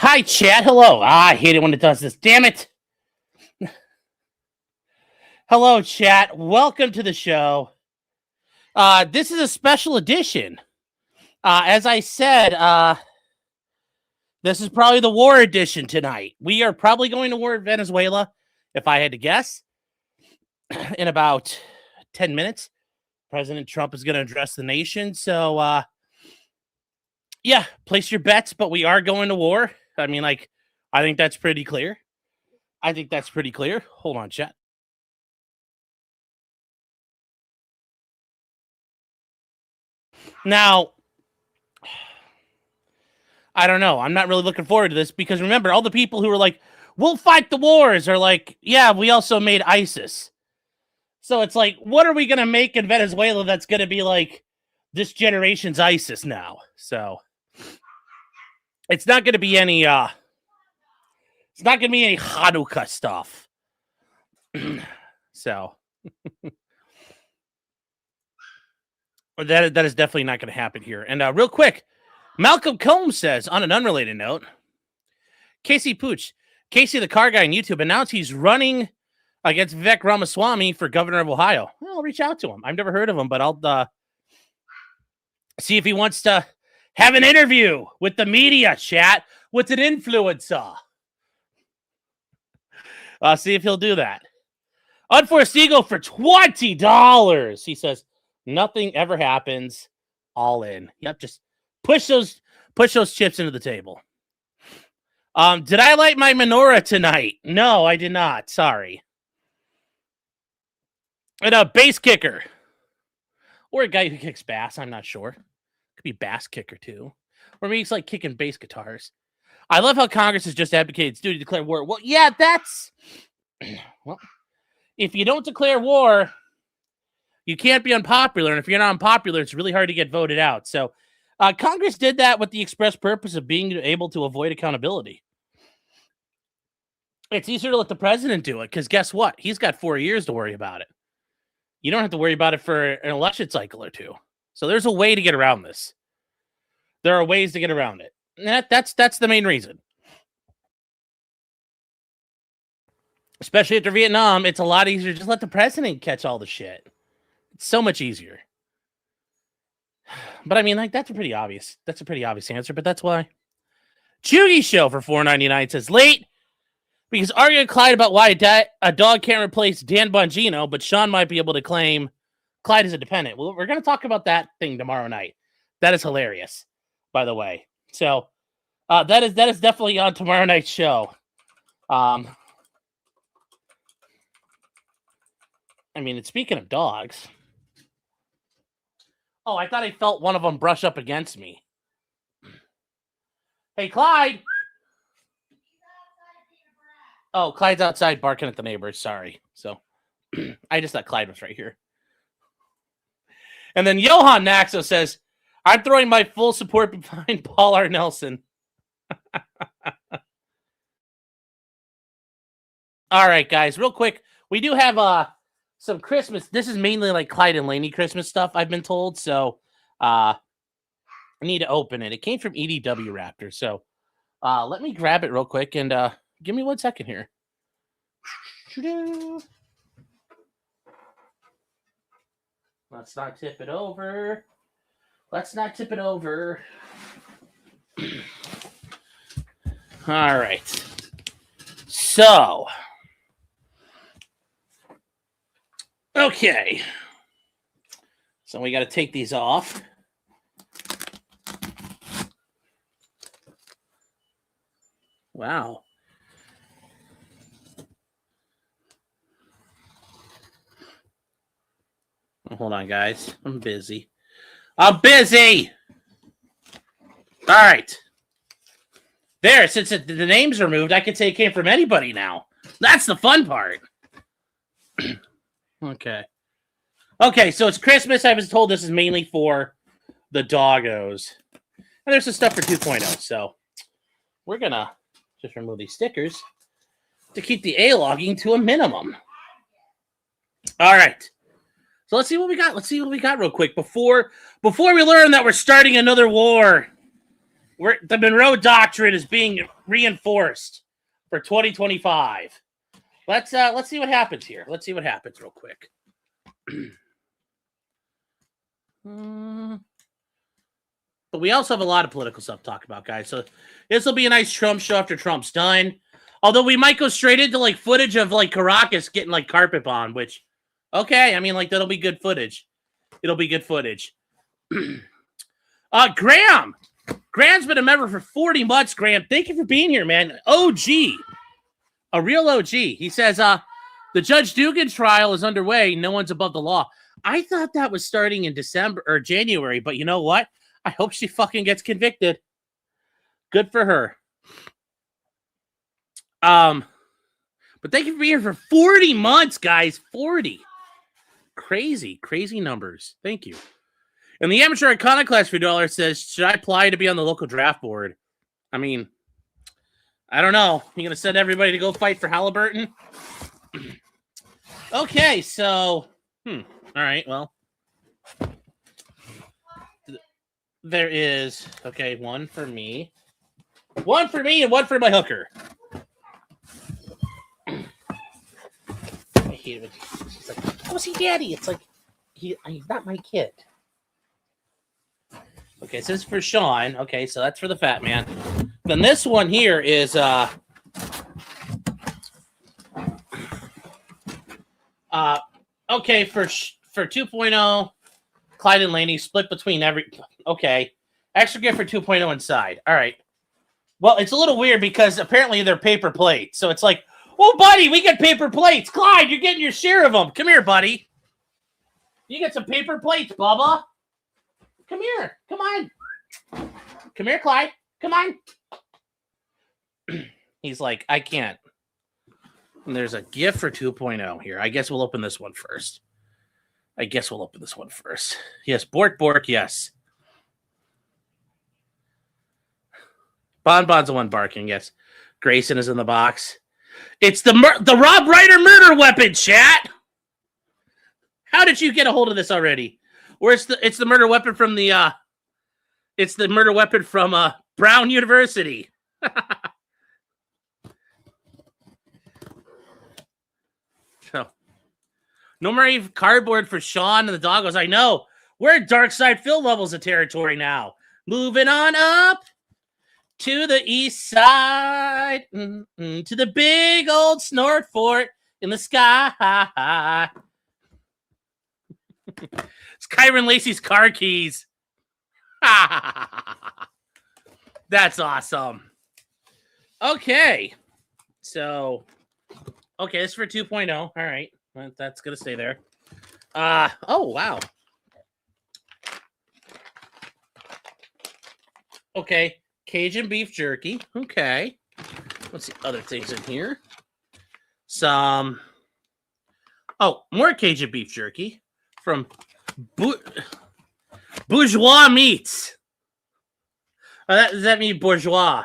Hi, chat. Hello. I hate it when it does this. Damn it. Hello, chat. Welcome to the show. This is a special edition. As I said, this is probably the war edition tonight. We are probably going to war in Venezuela, if I had to guess, in about 10 minutes. President Trump is going to address the nation. So, yeah, place your bets, but we are going to war. I mean, I think that's pretty clear. Hold on, chat. Now, I don't know. I'm not really looking forward to this because remember, all the people who were like, we'll fight the wars are like, yeah, we also made ISIS. So it's like, what are we going to make in Venezuela that's going to be like this generation's ISIS now? So it's not going to be any Hanukkah stuff. So that is definitely not going to happen here. And real quick, Malcolm Combs says, on an unrelated note, Casey Pooch, Casey the car guy on YouTube, announced he's running against Vivek Ramaswamy for governor of Ohio. Well, I'll reach out to him. I've never heard of him, but I'll see if he wants to have an interview with the media, chat, with an influencer. I'll see if he'll do that. Unforced Eagle for $20. He says, nothing ever happens. All in. Yep, just push those chips into the table. Did I light my menorah tonight? No, I did not. Sorry. And a bass kicker. Or a guy who kicks bass, I'm not sure. Could be bass kicker too. Or maybe it's like kicking bass guitars. I love how Congress has just advocated its duty to declare war. Well, yeah, that's... Well, if you don't declare war, you can't be unpopular. And if you're not unpopular, it's really hard to get voted out. So Congress did that with the express purpose of being able to avoid accountability. It's easier to let the president do it because guess what? He's got 4 years to worry about it. You don't have to worry about it for an election cycle or two. So there's a way to get around this. There are ways to get around it. And that's the main reason. Especially after Vietnam, it's a lot easier to just let the president catch all the shit. It's so much easier. But I mean, that's a pretty obvious answer, but that's why. Chugi Show for $4.99 says late because arguing Clyde about why a dog can't replace Dan Bongino, but Sean might be able to claim Clyde is a dependent. Well, we're going to talk about that thing tomorrow night. That is hilarious, by the way. So that is definitely on tomorrow night's show. I mean, it's speaking of dogs. Oh, I thought I felt one of them brush up against me. Hey, Clyde. Oh, Clyde's outside barking at the neighbors. Sorry. So I just thought Clyde was right here. And then Johan Naxo says, I'm throwing my full support behind Paul R. Nelson. All right, guys, real quick. We do have some Christmas. This is mainly like Clyde and Laney Christmas stuff, I've been told. So I need to open it. It came from EDW Raptor. So let me grab it real quick and give me 1 second here. Let's not tip it over. All right. So, okay. So we got to take these off. Wow. Hold on, guys. I'm busy. All right. There, since the name's removed, I can say it came from anybody now. That's the fun part. Okay. Okay, so it's Christmas. I was told this is mainly for the doggos. And there's some stuff for 2.0. So we're going to just remove these stickers to keep the A-logging to a minimum. All right. So let's see what we got. Let's see what we got real quick before we learn that we're starting another war. the Monroe Doctrine is being reinforced for 2025. Let's see what happens here. Let's see what happens real quick. But we also have a lot of political stuff to talk about, guys. So this will be a nice Trump show after Trump's done. Although we might go straight into like footage of like Caracas getting like carpet bombed, which, okay, I mean, like that'll be good footage. It'll be good footage. Graham. Graham's been a member for 40 months, Graham. Thank you for being here, man. OG. A real OG. He says, the Judge Dugan trial is underway. No one's above the law. I thought that was starting in December or January, but you know what? I hope she fucking gets convicted. Good for her. But thank you for being here for 40 months, guys. 40. Crazy, crazy numbers. Thank you. And the amateur iconoclast $2 says, should I apply to be on the local draft board? I mean, I don't know. You gonna send everybody to go fight for Halliburton? Okay, so all right, well. There is, okay, one for me, and one for my hooker. I hate it. She's like, oh, see, Daddy. It's like, he's not my kid. Okay, so this is for Sean. Okay, so that's for the fat man. Then this one here is, okay, for 2.0, Clyde and Laney split between okay. Extra gift for 2.0 inside. All right. Well, it's a little weird because apparently they're paper plates. So it's like, oh, buddy, we get paper plates. Clyde, you're getting your share of them. Come here, buddy. You get some paper plates, Bubba. Come here. Come on. Come here, Clyde. Come on. He's like, I can't. And there's a gift for 2.0 here. I guess we'll open this one first. Yes, Bork, yes. Bon's the one barking, yes. Grayson is in the box. It's the Rob Ryder murder weapon, chat. How did you get a hold of this already? Or it's the murder weapon from Brown University. So, no more cardboard for Sean and the doggos. I know. We're at Dark Side Phil levels of territory now. Moving on up to the east side, to the big old snort fort in the sky. It's Kyron Lacey's car keys. That's awesome. Okay. So, okay, this is for 2.0. All right. Well, that's going to stay there. Oh, wow. Okay. Cajun beef jerky. Okay. What's the other things in here? Some. Oh, more Cajun beef jerky from Bourgeois Meats. Does that mean bourgeois?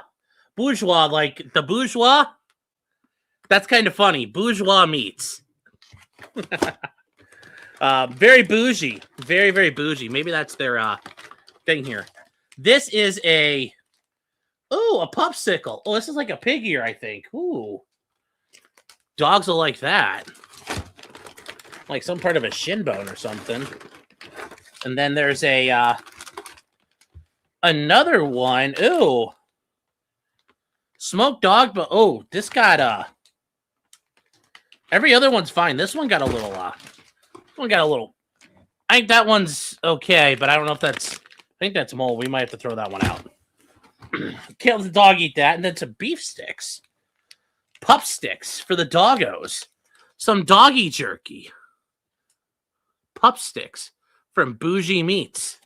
Bourgeois, like the bourgeois? That's kind of funny. Bourgeois Meats. Very bougie. Very, very bougie. Maybe that's their thing here. This is a popsicle. Oh, this is like a pig ear, I think. Ooh. Dogs will like that. Like some part of a shin bone or something. And then there's a another one. Ooh. Smoked dog, but this got every other one's fine. This one got a little I think that one's okay, but I don't know if I think that's mold. We might have to throw that one out. Can't let the dog eat that. And then some beef sticks. Pup sticks for the doggos. Some doggy jerky. Pup sticks from Bougie Meats.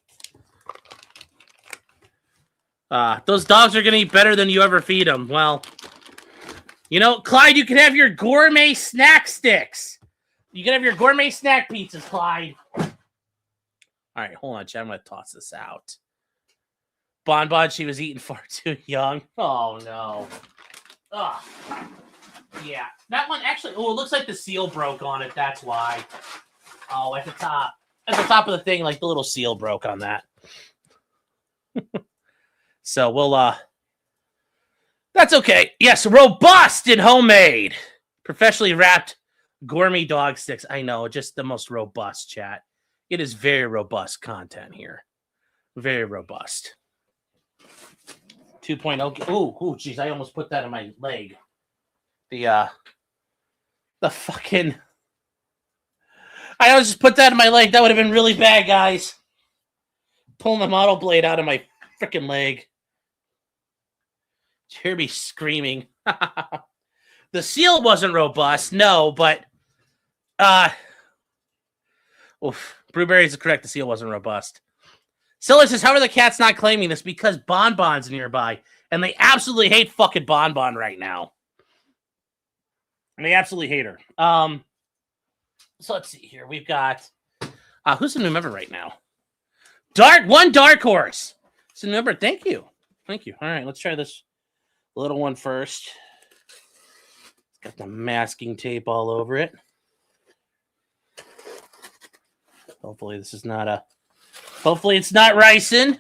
Those dogs are going to eat better than you ever feed them. Well, you know, Clyde, you can have your gourmet snack sticks. You can have your gourmet snack pizzas, Clyde. All right, hold on, Chad. I'm going to toss this out. Bon, she was eating far too young. Oh, no. Oh, yeah. That one actually, it looks like the seal broke on it. That's why. Oh, at the top of the thing, like the little seal broke on that. So we'll that's okay. Yes, robust and homemade. Professionally wrapped gourmet dog sticks. I know, just the most robust, chat. It is very robust content here. Very robust. 2.0. Oh, geez, I almost put that in my leg. The fucking... I almost just put that in my leg. That would have been really bad, guys. Pulling the model blade out of my freaking leg. You hear me screaming. The seal wasn't robust, no, but Brewberry is correct. The seal wasn't robust. Scylla says, how are the cats not claiming this? Because Bonbon's nearby, and they absolutely hate fucking Bonbon right now. And they absolutely hate her. So let's see here. We've got who's the new member right now? Dark Horse. It's a new member. Thank you. All right, let's try this little one first. It's got the masking tape all over it. Hopefully this is not a... Hopefully it's not ricin.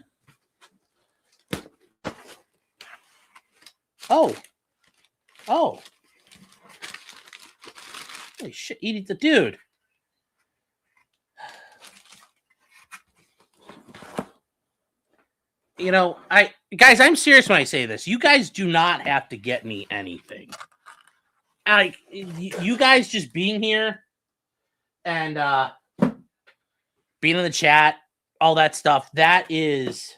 Oh. Holy shit, eating the dude. You know, guys, I'm serious when I say this. You guys do not have to get me anything. You guys just being here and being in the chat, all that stuff, that is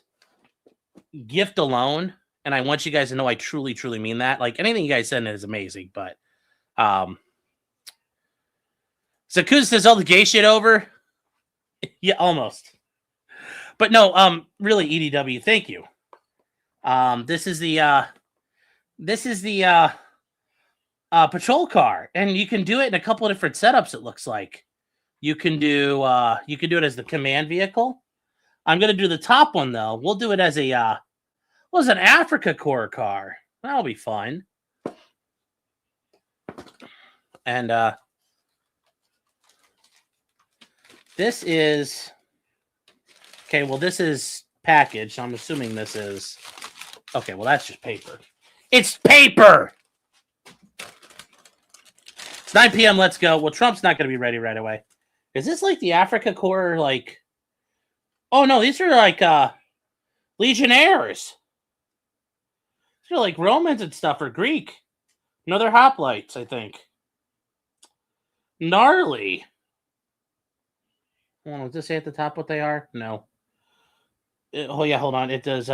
gift alone. And I want you guys to know I truly, truly mean that. Like, anything you guys send is amazing, but Zakuz says all the gay shit over. Yeah, almost. But no, really, EDW, thank you. This is the patrol car, and you can do it in a couple of different setups. It looks like you can do it as the command vehicle. I'm gonna do the top one though. We'll do it as a an Africa Corps car. That'll be fun. And this is. Okay, well, this is packaged. I'm assuming this is... Okay, well, that's just paper. It's paper! It's 9 p.m. Let's go. Well, Trump's not going to be ready right away. Is this like the Africa Corps, like... Oh, no, these are like Legionnaires. These are like Romans and stuff, or Greek. No, they're hoplites, I think. Gnarly. Hold on, does this say at the top what they are? No. Oh, yeah, hold on. It does,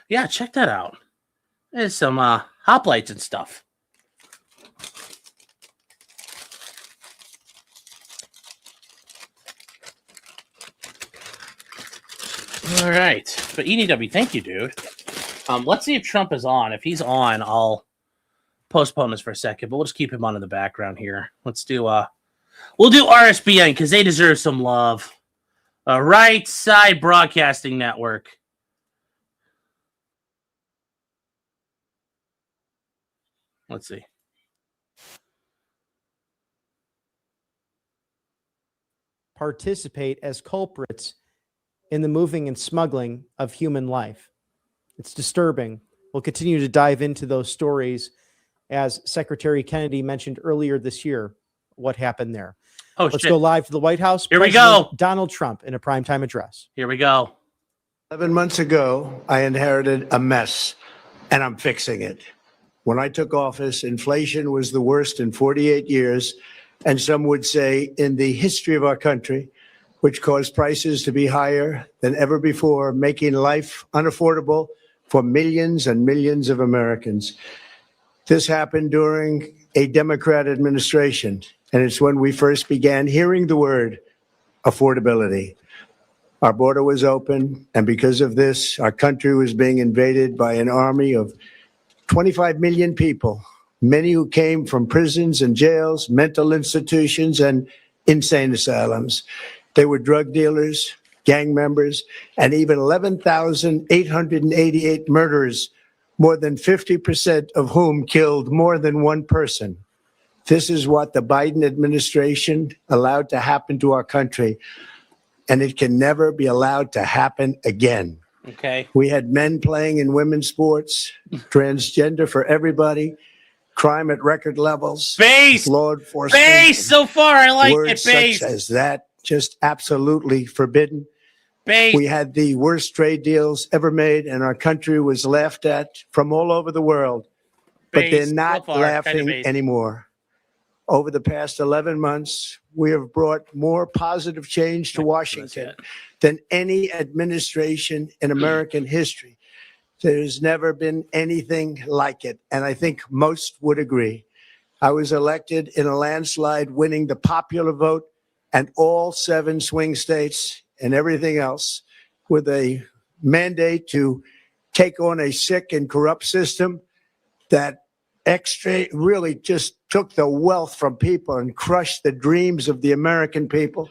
yeah, check that out. There's some, hoplites and stuff. All right. But EDW, thank you, dude. Let's see if Trump is on. If he's on, I'll postpone this for a second, but we'll just keep him on in the background here. Let's do, we'll do RSBN because they deserve some love. Right Side Broadcasting Network. Let's see. Participate as culprits in the moving and smuggling of human life. It's disturbing. We'll continue to dive into those stories as Secretary Kennedy mentioned earlier this year, what happened there. Oh, Let's go live to the White House. Here we go. Donald Trump in a primetime address. Here we go. 11 months ago, I inherited a mess, and I'm fixing it. When I took office, inflation was the worst in 48 years, and some would say in the history of our country, which caused prices to be higher than ever before, making life unaffordable for millions and millions of Americans. This happened during a Democrat administration. And it's when we first began hearing the word affordability. Our border was open, and because of this, our country was being invaded by an army of 25 million people, many who came from prisons and jails, mental institutions, and insane asylums. They were drug dealers, gang members, and even 11,888 murderers, more than 50% of whom killed more than one person. This is what the Biden administration allowed to happen to our country, and it can never be allowed to happen again. Okay. We had men playing in women's sports, transgender for everybody, crime at record levels. Base! Law enforcement. Base! So far, I like Words it. Base. such as that, just absolutely forbidden. Base. We had the worst trade deals ever made, and our country was laughed at from all over the world. But they're Base. not So far, laughing base. anymore. Over the past 11 months, we have brought more positive change to Washington than any administration in American history. There's never been anything like it, and I think most would agree. I was elected in a landslide, winning the popular vote and all 7 swing states and everything else, with a mandate to take on a sick and corrupt system that really just took the wealth from people and crushed the dreams of the American people.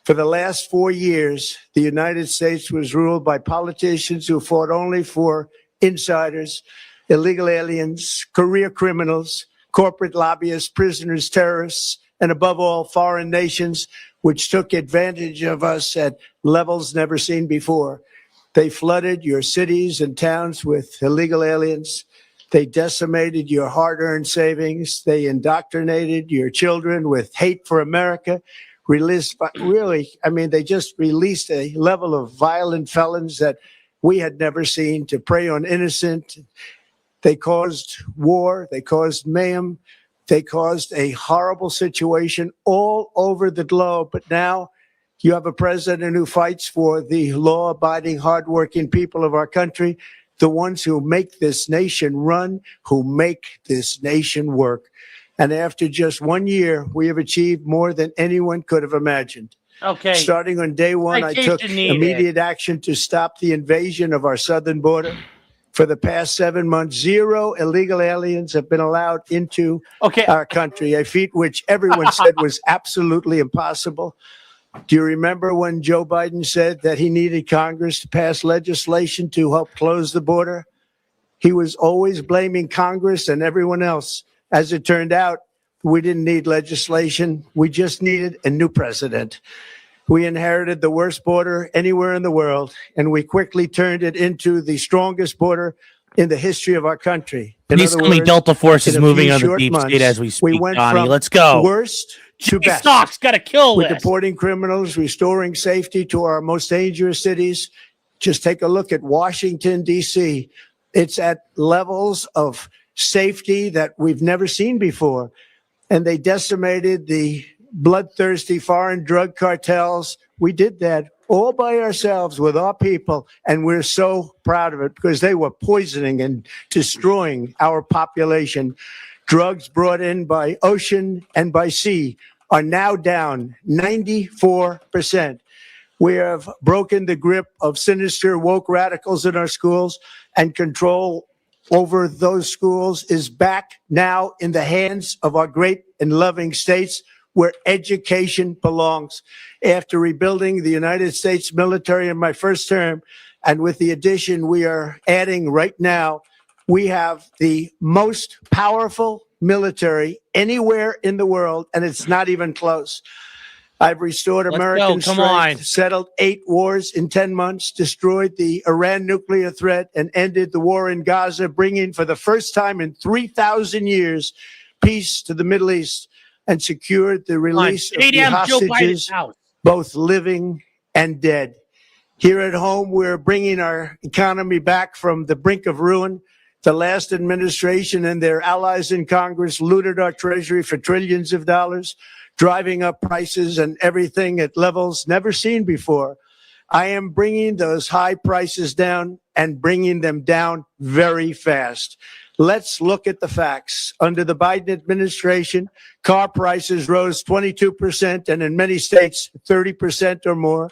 For the last 4 years, the United States was ruled by politicians who fought only for insiders, illegal aliens, career criminals, corporate lobbyists, prisoners, terrorists, and above all, foreign nations, which took advantage of us at levels never seen before. They flooded your cities and towns with illegal aliens. They decimated your hard-earned savings. They indoctrinated your children with hate for America. They just released a level of violent felons that we had never seen to prey on innocent. They caused war. They caused mayhem. They caused a horrible situation all over the globe. But now you have a president who fights for the law-abiding, hardworking people of our country, the ones who make this nation run, who make this nation work. And after just 1 year, we have achieved more than anyone could have imagined. Okay. Starting on day one, I took immediate action to stop the invasion of our southern border. For the past 7 months, 0 illegal aliens have been allowed into our country, a feat which everyone said was absolutely impossible. Do you remember when Joe Biden said that he needed Congress to pass legislation to help close the border? He was always blaming Congress and everyone else. As it turned out, we didn't need legislation. We just needed a new president. We inherited the worst border anywhere in the world, and we quickly turned it into the strongest border in the history of our country. Please tell me Delta Force is moving on the deep state as we speak, Donnie. Let's go. Worst to best. Stocks got to kill We're this. deporting criminals, restoring safety to our most dangerous cities. Just take a look at Washington, D.C. It's at levels of safety that we've never seen before. And they decimated the bloodthirsty foreign drug cartels. We did that all by ourselves with our people, and we're so proud of it because they were poisoning and destroying our population. Drugs brought in by ocean and by sea are now down 94%. We have broken the grip of sinister woke radicals in our schools, and control over those schools is back now in the hands of our great and loving states, where education belongs. After rebuilding the United States military in my first term, and with the addition we are adding right now, we have the most powerful military anywhere in the world, and it's not even close. I've restored American strength, settled 8 wars in 10 months, destroyed the Iran nuclear threat, and ended the war in Gaza, bringing for the first time in 3,000 years peace to the Middle East, and secured the release of the hostages, both living and dead. Here at home, we're bringing our economy back from the brink of ruin. The last administration and their allies in Congress looted our treasury for trillions of dollars, driving up prices and everything at levels never seen before. I am bringing those high prices down and bringing them down very fast. Let's look at the facts. Under the Biden administration, car prices rose 22%, and in many states, 30% or more.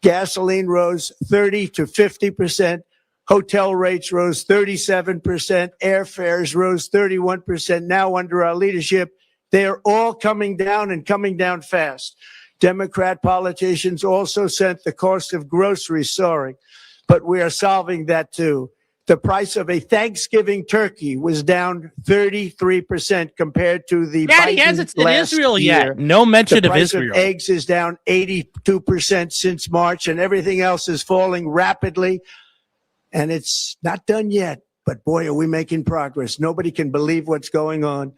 Gasoline rose 30 to 50%. Hotel rates rose 37%. Airfares rose 31%. Now, under our leadership, they are all coming down and coming down fast. Democrat politicians also sent the cost of groceries soaring, but we are solving that too. The price of a Thanksgiving turkey was down 33% compared to the Daddy hasn't said Israel yet. No mention of Israel. The price of eggs is down 82% since March, and everything else is falling rapidly. and it's not done yet. But boy, are we making progress. Nobody can believe what's going on.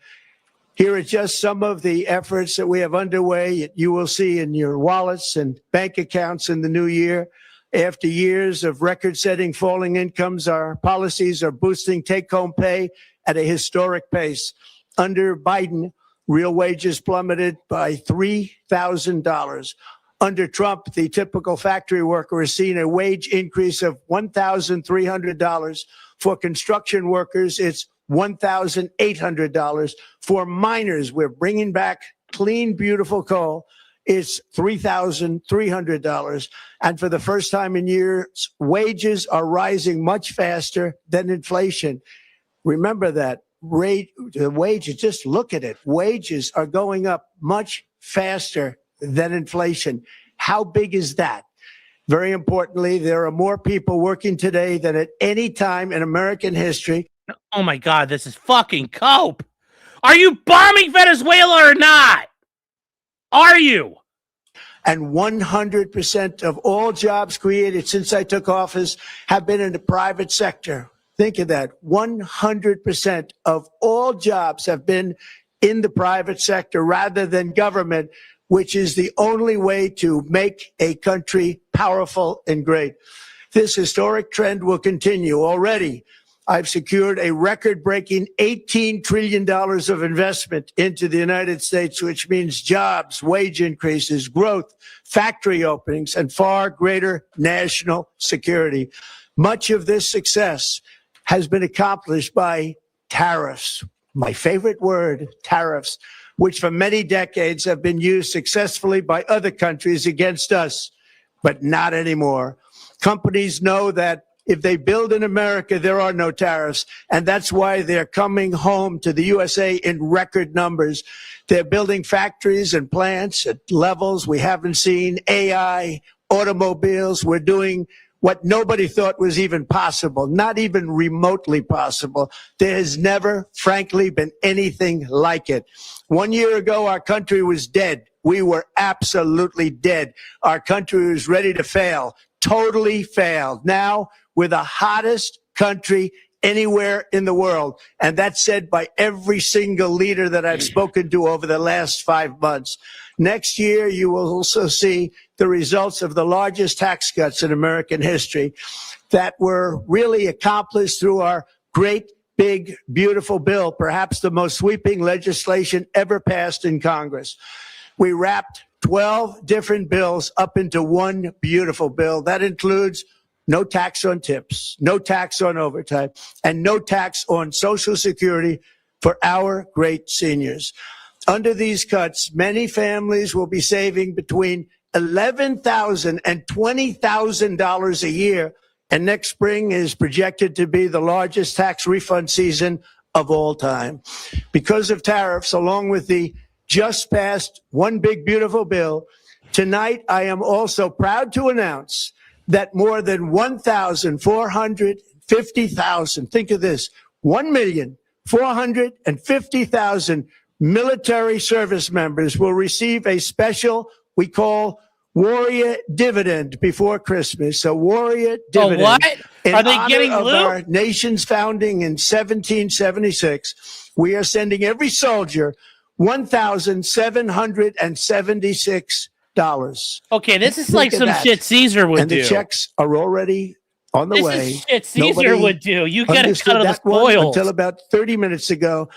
Here are just some of the efforts that we have underway. You will see in your wallets and bank accounts in the new year. After years of record-setting falling incomes, our policies are boosting take-home pay at a historic pace. Under Biden, real wages plummeted by $3,000. Under Trump, the typical factory worker has seen a wage increase of $1,300. For construction workers, it's $1,800. For miners, we're bringing back clean, beautiful coal. It's $3,300. And for the first time in years, wages are rising much faster than inflation. Remember that. The wages, just look at it. Wages are going up much faster than inflation. How big is that? Very importantly, there are more people working today than at any time in American history. Oh my God, this is fucking cope. Are you bombing Venezuela or not? Are you? And 100% of all jobs created since I took office have been in the private sector. Think of that. 100% of all jobs have been in the private sector rather than government, which is the only way to make a country powerful and great. This historic trend will continue. Already, I've secured a record-breaking $18 trillion of investment into the United States, which means jobs, wage increases, growth, factory openings, and far greater national security. Much of this success has been accomplished by tariffs. My favorite word, tariffs, which for many decades have been used successfully by other countries against us, but not anymore. Companies know that if they build in America, there are no tariffs. And that's why they're coming home to the USA in record numbers. They're building factories and plants at levels we haven't seen, AI, automobiles. We're doing what nobody thought was even possible, not even remotely possible. There has never, frankly, been anything like it. 1 year ago, our country was dead. We were absolutely dead. Our country was ready to fail, totally failed. Now, we're the hottest country anywhere in the world. And that's said by every single leader that I've spoken to over the last 5 months. Next year, you will also see the results of the largest tax cuts in American history that were really accomplished through our great, big, beautiful bill, perhaps the most sweeping legislation ever passed in Congress. We wrapped 12 different bills up into one beautiful bill. That includes no tax on tips, no tax on overtime, and no tax on Social Security for our great seniors. Under these cuts, many families will be saving between $11,000 and $20,000 a year, and next spring is projected to be the largest tax refund season of all time. Because of tariffs, along with the just passed One Big Beautiful Bill, tonight I am also proud to announce that more than 1,450,000, think of this, 1,450,000 military service members will receive a special, we call Warrior Dividend before Christmas. A Warrior Dividend. What? In Are they honor getting of loot? our nation's founding in 1776, we are sending every soldier $1,776. Okay, this is Think like of some that. shit Caesar would And do. the checks are already on the This way. is shit Caesar Nobody would do. You get a understood cut of the that one spoils. until about 30 minutes ago.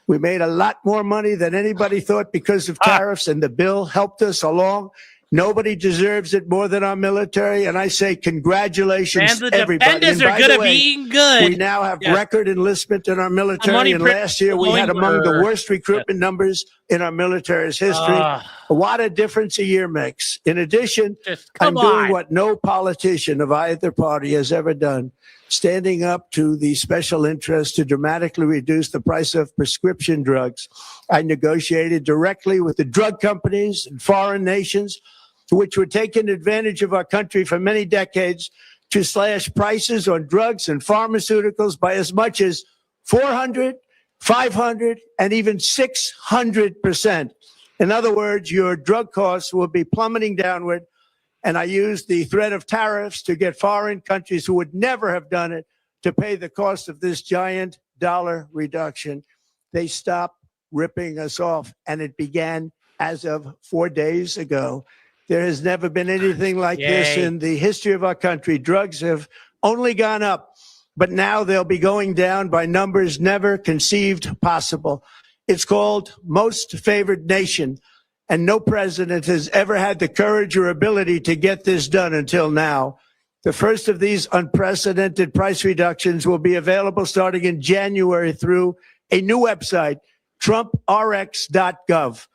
We made a lot more money than anybody thought because of tariffs, and the bill helped us along. Nobody deserves it more than our military, and I say congratulations, And the everybody. defenders And are by going the to way, be good. we now have Yeah. record enlistment in our military, money and print- last year we had among the Boinger. worst recruitment numbers in our military's history. What a difference a year makes. In addition, Just I'm come doing on. what no politician of either party has ever done, standing up to the special interest to dramatically reduce the price of prescription drugs. I negotiated directly with the drug companies and foreign nations, which were taking advantage of our country for many decades, to slash prices on drugs and pharmaceuticals by as much as 400, 500, and even 600%. In other words, your drug costs will be plummeting downward. And I used the threat of tariffs to get foreign countries who would never have done it to pay the cost of this giant dollar reduction. They stopped ripping us off, and it began as of 4 days ago. There has never been anything like this in the history of our country. Drugs have only gone up, but now they'll be going down by numbers never conceived possible. It's called most favored nation, and no president has ever had the courage or ability to get this done until now. The first of these unprecedented price reductions will be available starting in January through a new website, TrumpRx.gov.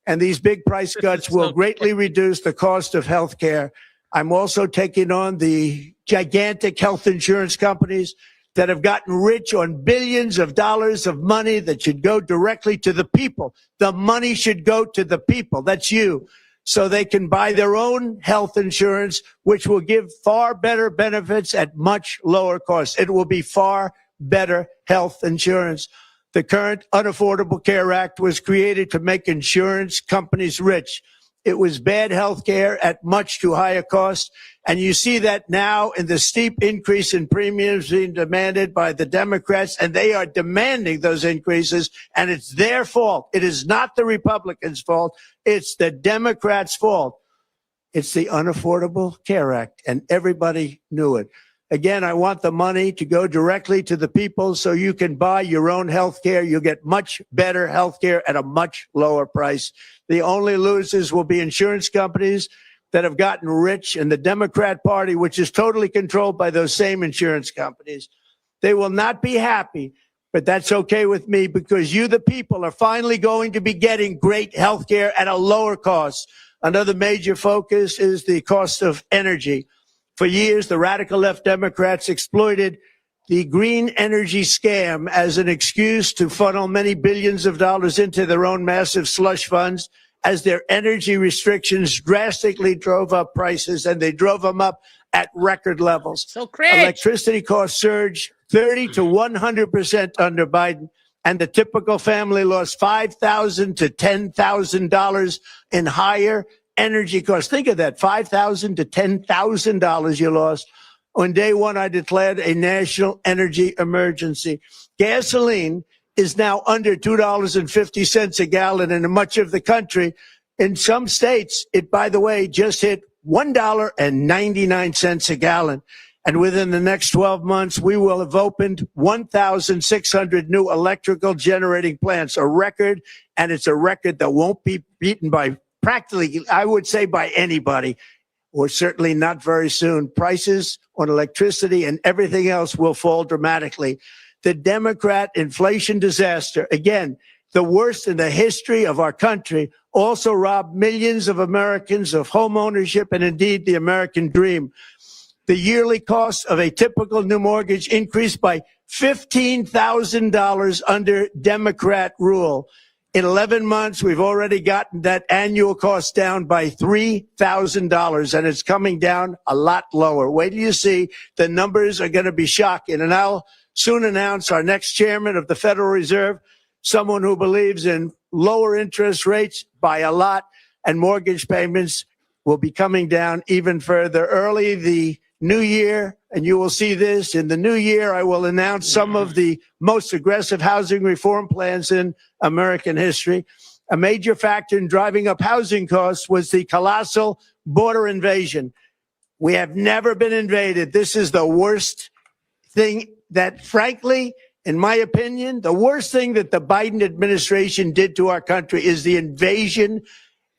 And these big price cuts will greatly reduce the cost of health care. I'm also taking on the gigantic health insurance companies that have gotten rich on billions of dollars of money that should go directly to the people. The money should go to the people. That's you. So they can buy their own health insurance, which will give far better benefits at much lower cost. It will be far better health insurance. The current Unaffordable Care Act was created to make insurance companies rich. It was bad health care at much too high a cost. And you see that now in the steep increase in premiums being demanded by the Democrats, and they are demanding those increases, and it's their fault. It is not the Republicans' fault. It's the Democrats' fault. It's the Unaffordable Care Act, and everybody knew it. Again, I want the money to go directly to the people so you can buy your own health care. You'll get much better health care at a much lower price. The only losers will be insurance companies that have gotten rich, and the Democrat Party, which is totally controlled by those same insurance companies. They will not be happy, but that's okay with me because you, the people, are finally going to be getting great health care at a lower cost. Another major focus is the cost of energy. For years, the radical left Democrats exploited the green energy scam as an excuse to funnel many billions of dollars into their own massive slush funds as their energy restrictions drastically drove up prices, and they drove them up at record levels. So cringe. Electricity costs surged 30 to 100% under Biden, and the typical family lost $5,000 to $10,000 in higher energy costs. Think of that, $5,000 to $10,000 you lost. On day one, I declared a national energy emergency. Gasoline is now under $2.50 a gallon in much of the country. In some states, it, by the way, just hit $1.99 a gallon. And within the next 12 months, we will have opened 1,600 new electrical generating plants, a record, and it's a record that won't be beaten by practically, I would say, by anybody, or certainly not very soon. Prices on electricity and everything else will fall dramatically. The Democrat inflation disaster, again, the worst in the history of our country, also robbed millions of Americans of home ownership and indeed the American dream. The yearly cost of a typical new mortgage increased by $15,000 under Democrat rule. In 11 months, we've already gotten that annual cost down by $3,000, and it's coming down a lot lower. Wait till you see. The numbers are going to be shocking. And I'll soon announce our next chairman of the Federal Reserve, someone who believes in lower interest rates by a lot, and mortgage payments will be coming down even further. Early the new year, and you will see this, in the new year, I will announce some of the most aggressive housing reform plans in American history. A major factor in driving up housing costs was the colossal border invasion. We have never been invaded. This is the worst thing that, frankly, in my opinion, the worst thing that the Biden administration did to our country is the invasion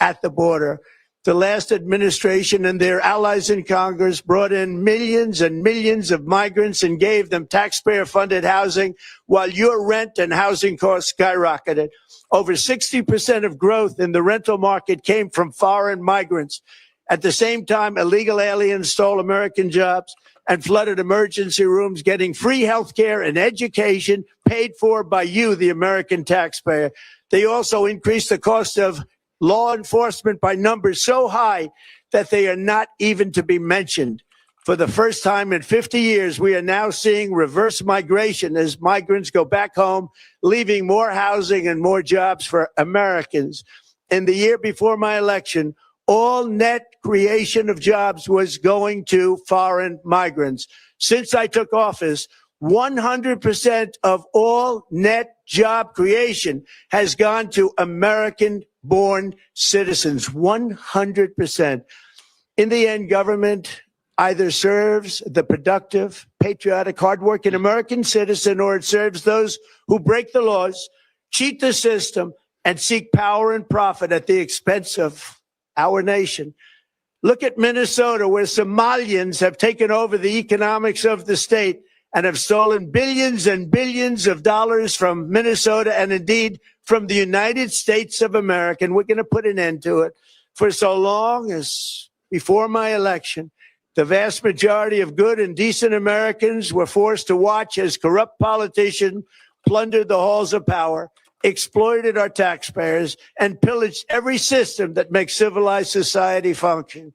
at the border. The last administration and their allies in Congress brought in millions and millions of migrants and gave them taxpayer-funded housing while your rent and housing costs skyrocketed. Over 60% of growth in the rental market came from foreign migrants. At the same time, illegal aliens stole American jobs and flooded emergency rooms, getting free health care and education paid for by you, the American taxpayer. They also increased the cost of law enforcement by numbers so high that they are not even to be mentioned. For the first time in 50 years, we are now seeing reverse migration as migrants go back home, leaving more housing and more jobs for Americans. In the year before my election, all net creation of jobs was going to foreign migrants. Since I took office, 100% of all net job creation has gone to American-born citizens. 100%. In the end, government either serves the productive, patriotic, hardworking American citizen, or it serves those who break the laws, cheat the system, and seek power and profit at the expense of our nation. Look at Minnesota, where Somalians have taken over the economics of the state and have stolen billions and billions of dollars from Minnesota and indeed from the United States of America. And we're going to put an end to it. For so long as before my election, the vast majority of good and decent Americans were forced to watch as corrupt politicians plundered the halls of power, exploited our taxpayers, and pillaged every system that makes civilized society function.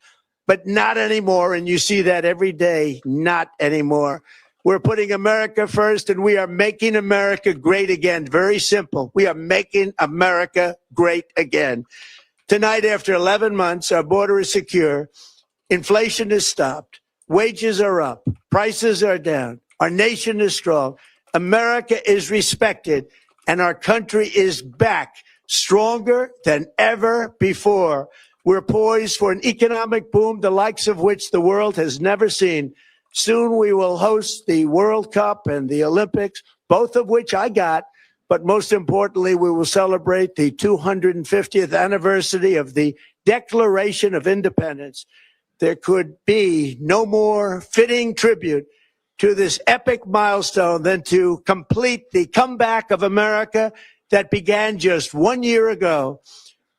But not anymore, and you see that every day, not anymore. We're putting America first, and we are making America great again. Very simple. We are making America great again. Tonight, after 11 months, our border is secure. Inflation is stopped. Wages are up. Prices are down. Our nation is strong. America is respected. And our country is back, stronger than ever before. We're poised for an economic boom, the likes of which the world has never seen. Soon we will host the World Cup and the Olympics, both of which I got. But most importantly, we will celebrate the 250th anniversary of the Declaration of Independence. There could be no more fitting tribute to this epic milestone than to complete the comeback of America that began just 1 year ago.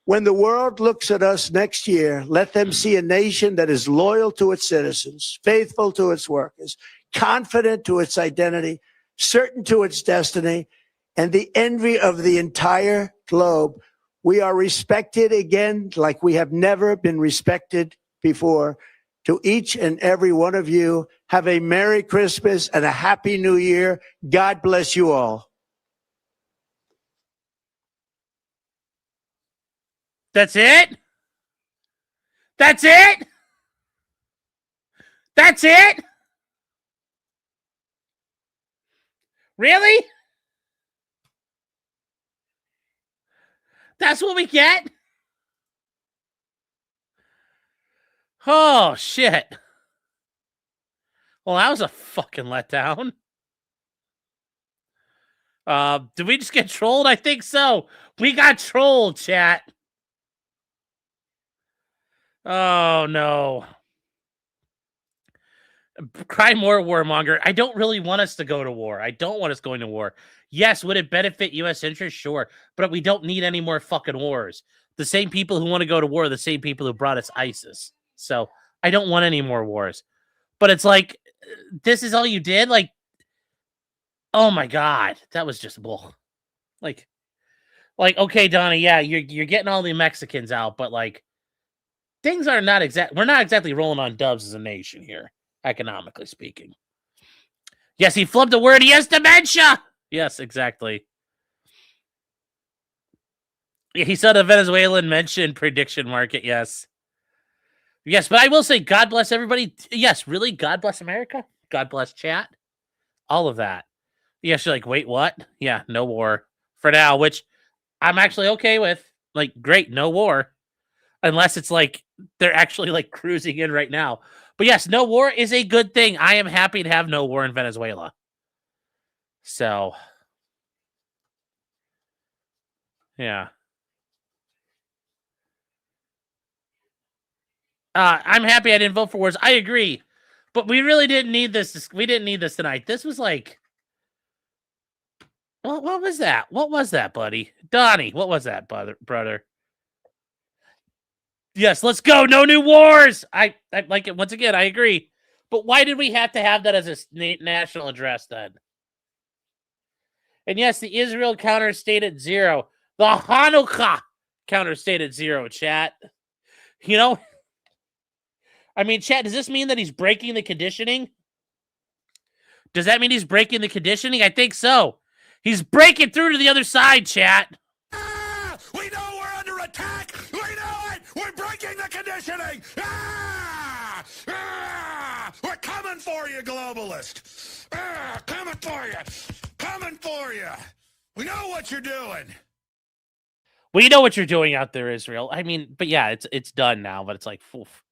When the world looks at us next year, let them see a nation that is loyal to its citizens, faithful to its workers, confident to its identity, certain to its destiny, and the envy of the entire globe. We are respected again like we have never been respected before. To each and every one of you, have a Merry Christmas and a Happy New Year. God bless you all. That's it? That's it? That's it? Really? That's what we get? Oh, shit. Well, that was a fucking letdown. Did we just get trolled? I think so. We got trolled, chat. Oh, no. Cry more, warmonger. I don't really want us to go to war. I don't want us going to war. Yes, would it benefit U.S. interests? Sure. But we don't need any more fucking wars. The same people who want to go to war are the same people who brought us ISIS. So I don't want any more wars. But it's like, this is all you did? Like, oh my God. That was just bull. Like, okay, Donnie, yeah, you're getting all the Mexicans out, but like, things are not we're not exactly rolling on dubs as a nation here, economically speaking. Yes, he flubbed a word. He has dementia. Yes, exactly. He said a Venezuelan mentioned prediction market. Yes. Yes, but I will say, God bless everybody. Yes, really, God bless America. God bless chat. All of that. Yes, you're like, wait, what? Yeah, no war for now, which I'm actually okay with. Like, great, no war. Unless it's like they're actually like cruising in right now. But yes, no war is a good thing. I am happy to have no war in Venezuela. So, yeah. I'm happy I didn't vote for wars. I agree. But we really didn't need this. We didn't need this tonight. This was like, what was that? What was that, buddy? Donnie, what was that, brother? Yes, let's go. No new wars. I like it. Once again, I agree. But why did we have to have that as a national address then? And yes, the Israel counter stayed at 0. The Hanukkah counter stayed at 0, chat. You know, I mean, chat, does this mean that he's breaking the conditioning? Does that mean he's breaking the conditioning? I think so. He's breaking through to the other side, chat. We know we're under attack. We know it. We're breaking the conditioning. rationing! Ah! Ah! We're coming for you, globalist! Ah! Coming for you! Coming for you! We know what you're doing! We know what you're doing out there, Israel. I mean, but yeah, it's done now, but it's like, oof.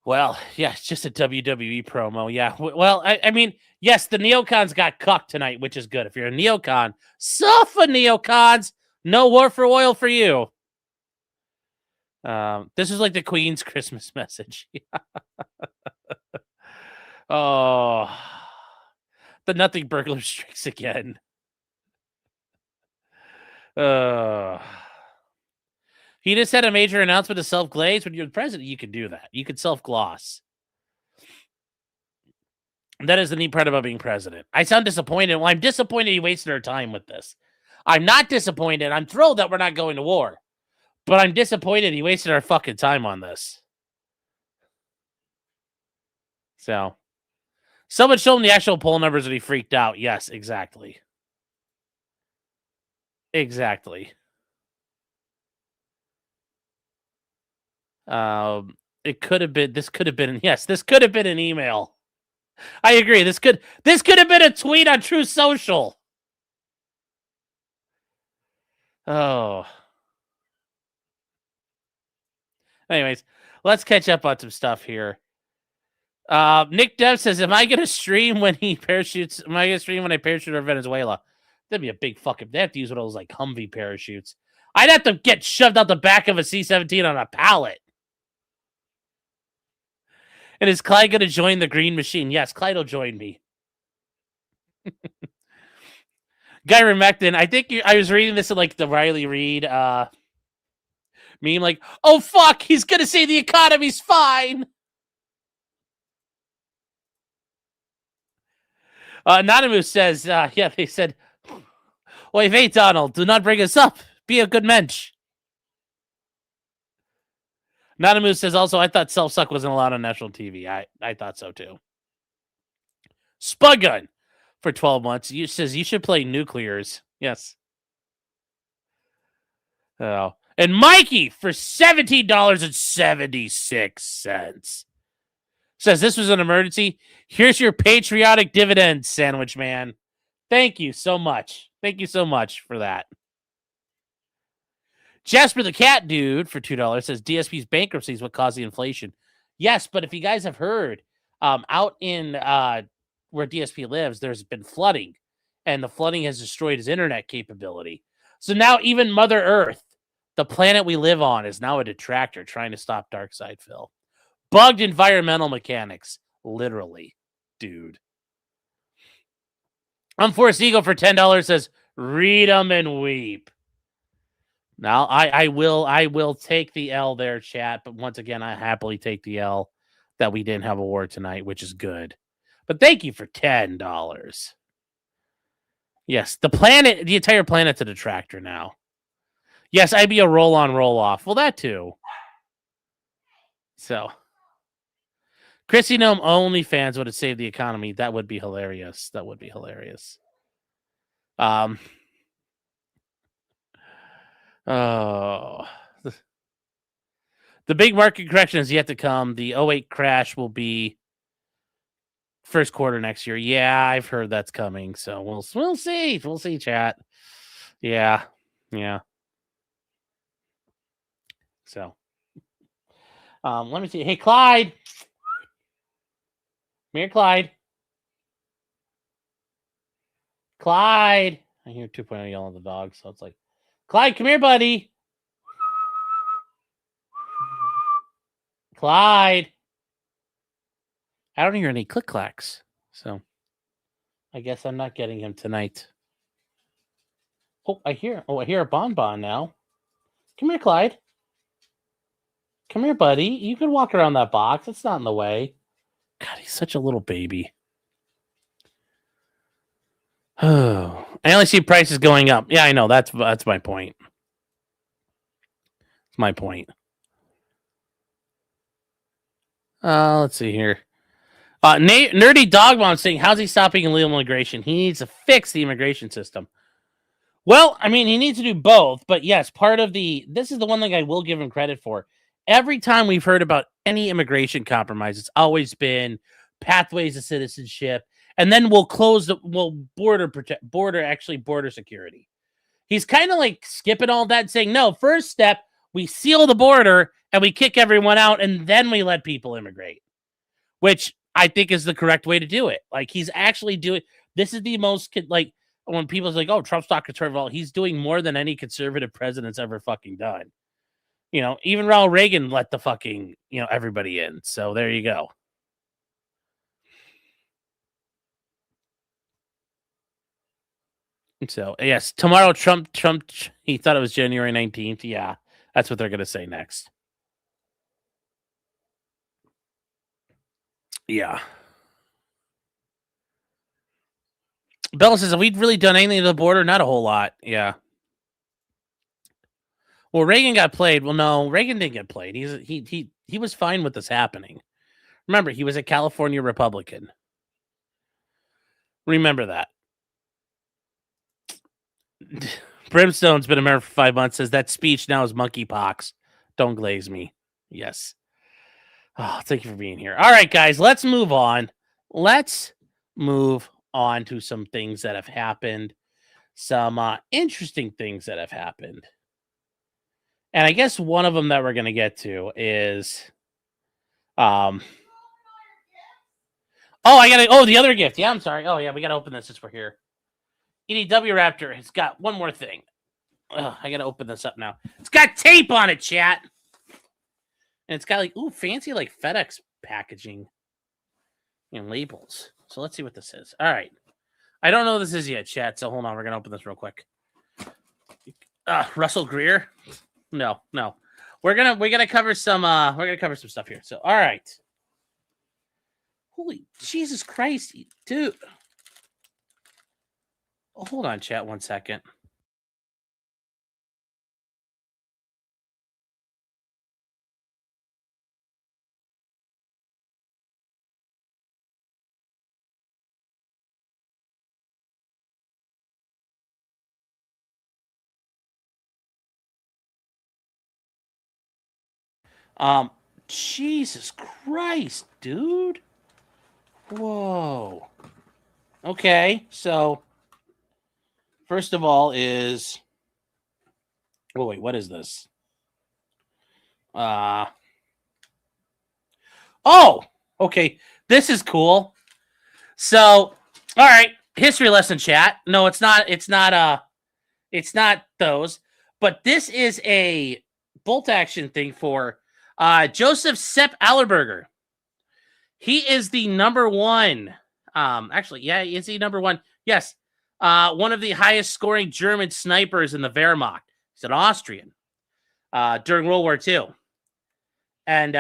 Well, yeah, it's just a WWE promo. Yeah. Well, I mean, yes, the neocons got cucked tonight, which is good. If you're a neocon, suffer neocons. No war for oil for you. This is like the Queen's Christmas message. Oh, the nothing burglar strikes again. He just had a major announcement to self-glaze. When you're the president, you can do that. You can self-gloss. That is the neat part about being president. I sound disappointed. Well, I'm disappointed he wasted our time with this. I'm not disappointed. I'm thrilled that we're not going to war. But I'm disappointed he wasted our fucking time on this. So, someone show him the actual poll numbers and he freaked out. Yes, exactly. Exactly. It could have been. This could have been. Yes, this could have been an email. I agree. This could have been a tweet on True Social. Oh. Anyways, let's catch up on some stuff here. Nick Dev says, "Am I gonna stream when he parachutes? Am I gonna stream when I parachute over Venezuela? That'd be a big fucking. They have to use one of those like Humvee parachutes. I'd have to get shoved out the back of a C-17 on a pallet." And is Clyde gonna join the Green Machine? Yes, Clyde will join me. Guy Remectin, I think I was reading this in like the Riley Reid meme, like, oh fuck, he's gonna say the economy's fine. Anonymous says, yeah, they said, "Wait, wait, Donald, do not bring us up. Be a good mensch." Anonymous says also, "I thought self-suck wasn't allowed on national TV. I thought so too." Spudgun for 12 months. You says you should play Nuclears. Yes. Oh. And Mikey for $17.76 says this was an emergency. Here's your patriotic dividend, Sandwich Man. Thank you so much. Thank you so much for that. Jasper the Cat Dude for $2 says DSP's bankruptcy is what caused the inflation. Yes, but if you guys have heard, out in where DSP lives, there's been flooding, and the flooding has destroyed his internet capability. So now even Mother Earth, the planet we live on, is now a detractor trying to stop Darkseid Phil. Bugged environmental mechanics, literally, dude. Unforced Eagle for $10 says, "Read them and weep." Now, I will take the L there, chat. But once again, I happily take the L that we didn't have a war tonight, which is good. But thank you for $10. Yes, the entire planet's a detractor now. Yes, I'd be a roll-on, roll-off. Well, that too. So, Chrissy Gnome OnlyFans would have saved the economy. That would be hilarious. That would be hilarious. Oh. The big market correction is yet to come. The 2008 crash will be first quarter next year. Yeah, I've heard that's coming. So we'll see. We'll see, chat. Yeah. So, let me see. Hey, Clyde. Come here, Clyde. Clyde. I hear 2.0 yelling at the dog, so it's like, Clyde, come here, buddy. Clyde. I don't hear any click-clacks, so I guess I'm not getting him tonight. Oh, I hear a bonbon now. Come here, Clyde. Come here, buddy. You can walk around that box. It's not in the way. God, he's such a little baby. Oh, I only see prices going up. Yeah, I know. That's my point. It's my point. Let's see here. Nerdy Dogmom saying, how's he stopping illegal immigration? He needs to fix the immigration system. Well, I mean, he needs to do both. But yes, this is the one thing I will give him credit for. every time we've heard about any immigration compromise, it's always been pathways to citizenship, and then we'll border security. He's kind of like skipping all that, saying, no, first step, we seal the border and we kick everyone out, and then we let people immigrate, which I think is the correct way to do it. Like, he's actually doing, this is the most, like, when people's like, oh, Trump's not conservative, he's doing more than any conservative president's ever fucking done. You know, even Ronald Reagan let the fucking, everybody in. So there you go. So, yes, tomorrow Trump, he thought it was January 19th. Yeah, that's what they're going to say next. Yeah. Bella says, have we really done anything to the border? Not a whole lot. Yeah. Well, Reagan got played. Well, no, Reagan didn't get played. He was fine with this happening. Remember, he was a California Republican. Remember that. Brimstone's been a mayor for 5 months. Says that speech now is monkeypox. Don't glaze me. Yes. Oh, thank you for being here. All right, guys, let's move on. Let's move on to some things that have happened. Some interesting things that have happened. And I guess one of them that we're going to get to is, the other gift. Yeah, I'm sorry. Oh, yeah, we got to open this since we're here. EDW Raptor has got one more thing. I got to open this up now. It's got tape on it, chat. And it's got like, fancy like FedEx packaging and labels. So let's see what this is. All right. I don't know what this is yet, chat. So hold on. We're going to open this real quick. Russell Greer. No. We're gonna cover some stuff here. So all right. Holy Jesus Christ, dude. Oh, hold on, chat, 1 second. Jesus Christ, dude. Whoa. Okay, so first of all is, oh wait, what is this? Okay, this is cool. So, all right, history lesson, chat. No, it's not those, but this is a bolt action thing for Joseph Sepp Allerberger. He is the number one. Is he number one? Yes. One of the highest scoring German snipers in the Wehrmacht. He's an Austrian during World War II. And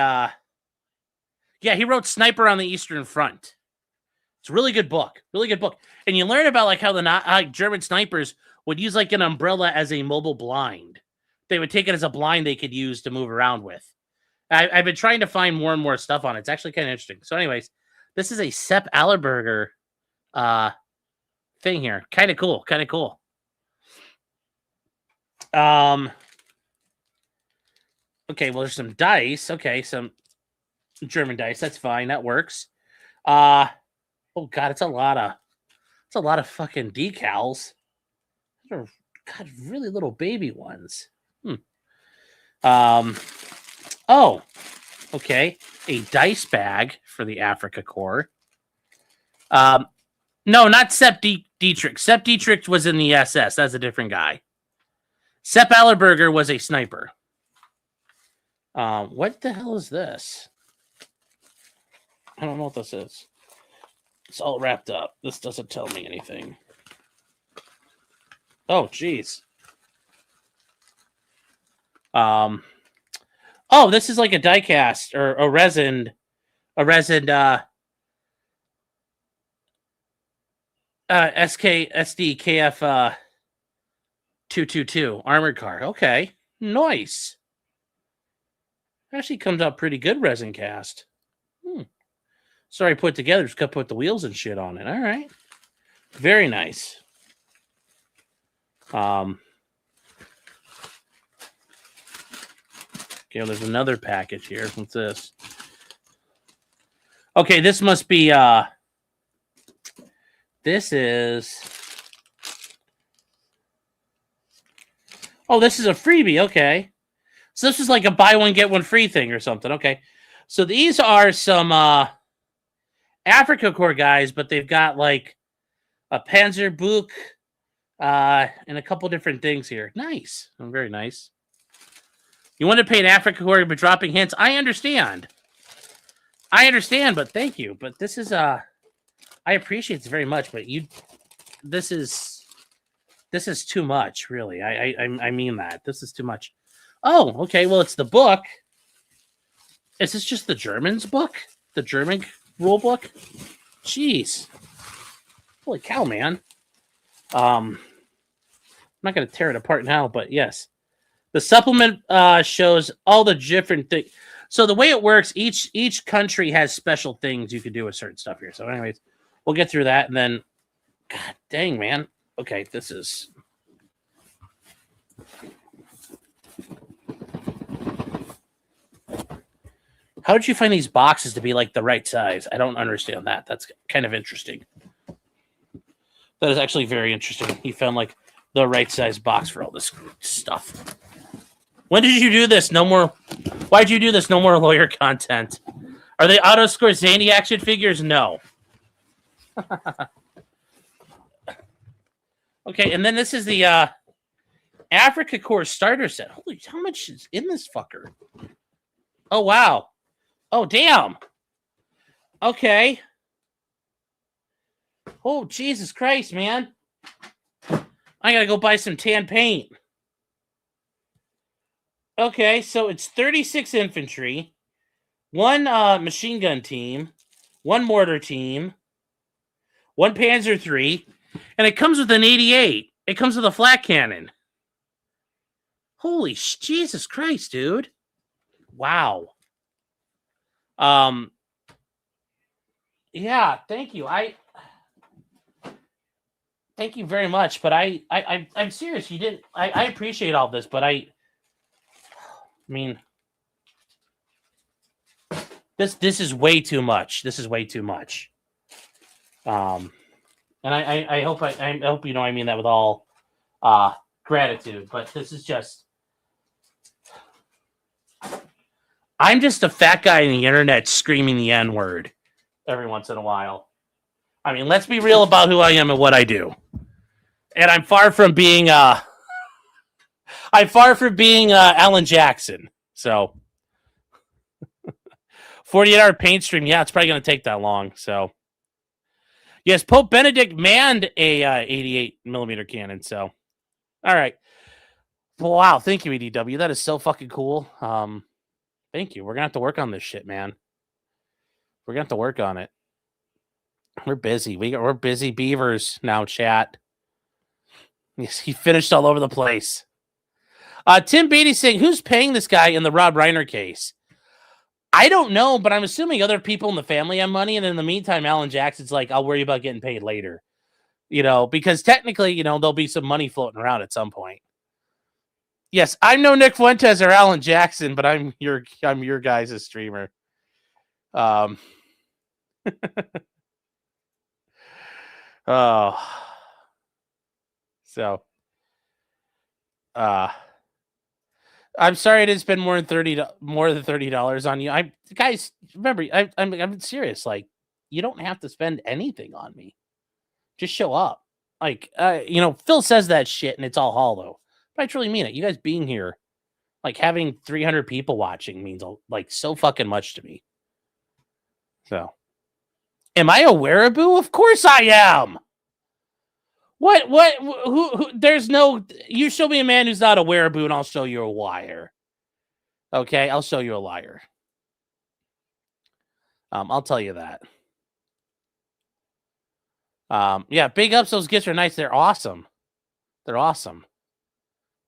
he wrote Sniper on the Eastern Front. It's a really good book. And you learn about like how the German snipers would use like an umbrella as a mobile blind. They would take it as a blind they could use to move around with. I've been trying to find more and more stuff on it. It's actually kind of interesting. So anyways, this is a Sepp Allerberger thing here. Kind of cool. Okay, well, there's some dice. Okay, some German dice. That's fine. That works. Oh God, it's a lot of fucking decals. Those are, God, really little baby ones. Oh, okay. A dice bag for the Africa Corps. No, not Sepp Dietrich. Sepp Dietrich was in the SS. That's a different guy. Sepp Allerberger was a sniper. What the hell is this? I don't know what this is. It's all wrapped up. This doesn't tell me anything. Oh, jeez. Oh, this is like a die cast or a resin SK SD KF 222 armored car. Okay, nice. Actually comes out pretty good resin cast. Sorry, put together. Just got to put the wheels and shit on it. All right, very nice. Okay, well, there's another package here. What's this? Okay, this must be this is this is a freebie, okay. So this is like a buy one get one free thing or something. Okay. So these are some Africa Corps guys, but they've got like a Panzer Buch and a couple different things here. Nice. Very nice. You want to pay an Africa Corps but dropping hints? I understand. But thank you. But this is I appreciate this very much, but this is too much, really. I mean that. This is too much. Oh, okay. Well, it's the book. Is this just the German's book? The German rule book? Jeez. Holy cow, man. I'm not going to tear it apart now, but yes. The supplement shows all the different things. So the way it works, each country has special things you can do with certain stuff here. So anyways, we'll get through that. And then, God dang, man. Okay, this is... How did you find these boxes to be like the right size? I don't understand that. That's kind of interesting. That is actually very interesting. You found like the right size box for all this stuff. When did you do this? No more. Why'd you do this? No more lawyer content. Are they auto score zany action figures? No. Okay, and then this is the Africa Corps starter set. Holy, how much is in this fucker? Oh, wow. Oh, damn. Okay. Oh, Jesus Christ, man. I gotta go buy some tan paint. Okay, so it's 36 infantry, one machine gun team, one mortar team, one Panzer III, and it comes with an 88. It comes with a flat cannon. Holy Jesus Christ, dude. Wow. Yeah, thank you. Thank you very much, but I'm serious. You didn't. I appreciate all this, but I mean, this is way too much. This is way too much. And I hope I hope you know I mean that with all gratitude, but this is just. I'm just a fat guy in the internet screaming the N-word every once in a while. I mean, let's be real about who I am and what I do. And I'm far from being Alan Jackson. So 48-hour paint stream, yeah, it's probably going to take that long. So yes, Pope Benedict manned a 88 millimeter cannon. So all right. Wow, thank you, EDW. That is so fucking cool. Thank you. We're gonna have to work on this shit, man. We're gonna have to work on it. We're busy. We're busy beavers now, chat. Yes, he finished all over the place. Tim Beatty saying, who's paying this guy in the Rob Reiner case? I don't know, but I'm assuming other people in the family have money, and in the meantime, Alan Jackson's like, I'll worry about getting paid later. You know, because technically, you know, there'll be some money floating around at some point. Yes, I'm no Nick Fuentes or Alan Jackson, but I'm your guys' streamer. Oh. So I'm sorry I didn't spend more than $30 on you. Guys, remember, I'm serious. Like, you don't have to spend anything on me. Just show up. Like, you know, Phil says that shit and it's all hollow. But I truly mean it. You guys being here, like having 300 people watching means like so fucking much to me. So, am I a wearaboo? Of course I am. What? Who? There's no. You show me a man who's not a wearaboo, and I'll show you a liar. Okay, I'll show you a liar. I'll tell you that. Yeah, big ups. Those gifts are nice. They're awesome. They're awesome.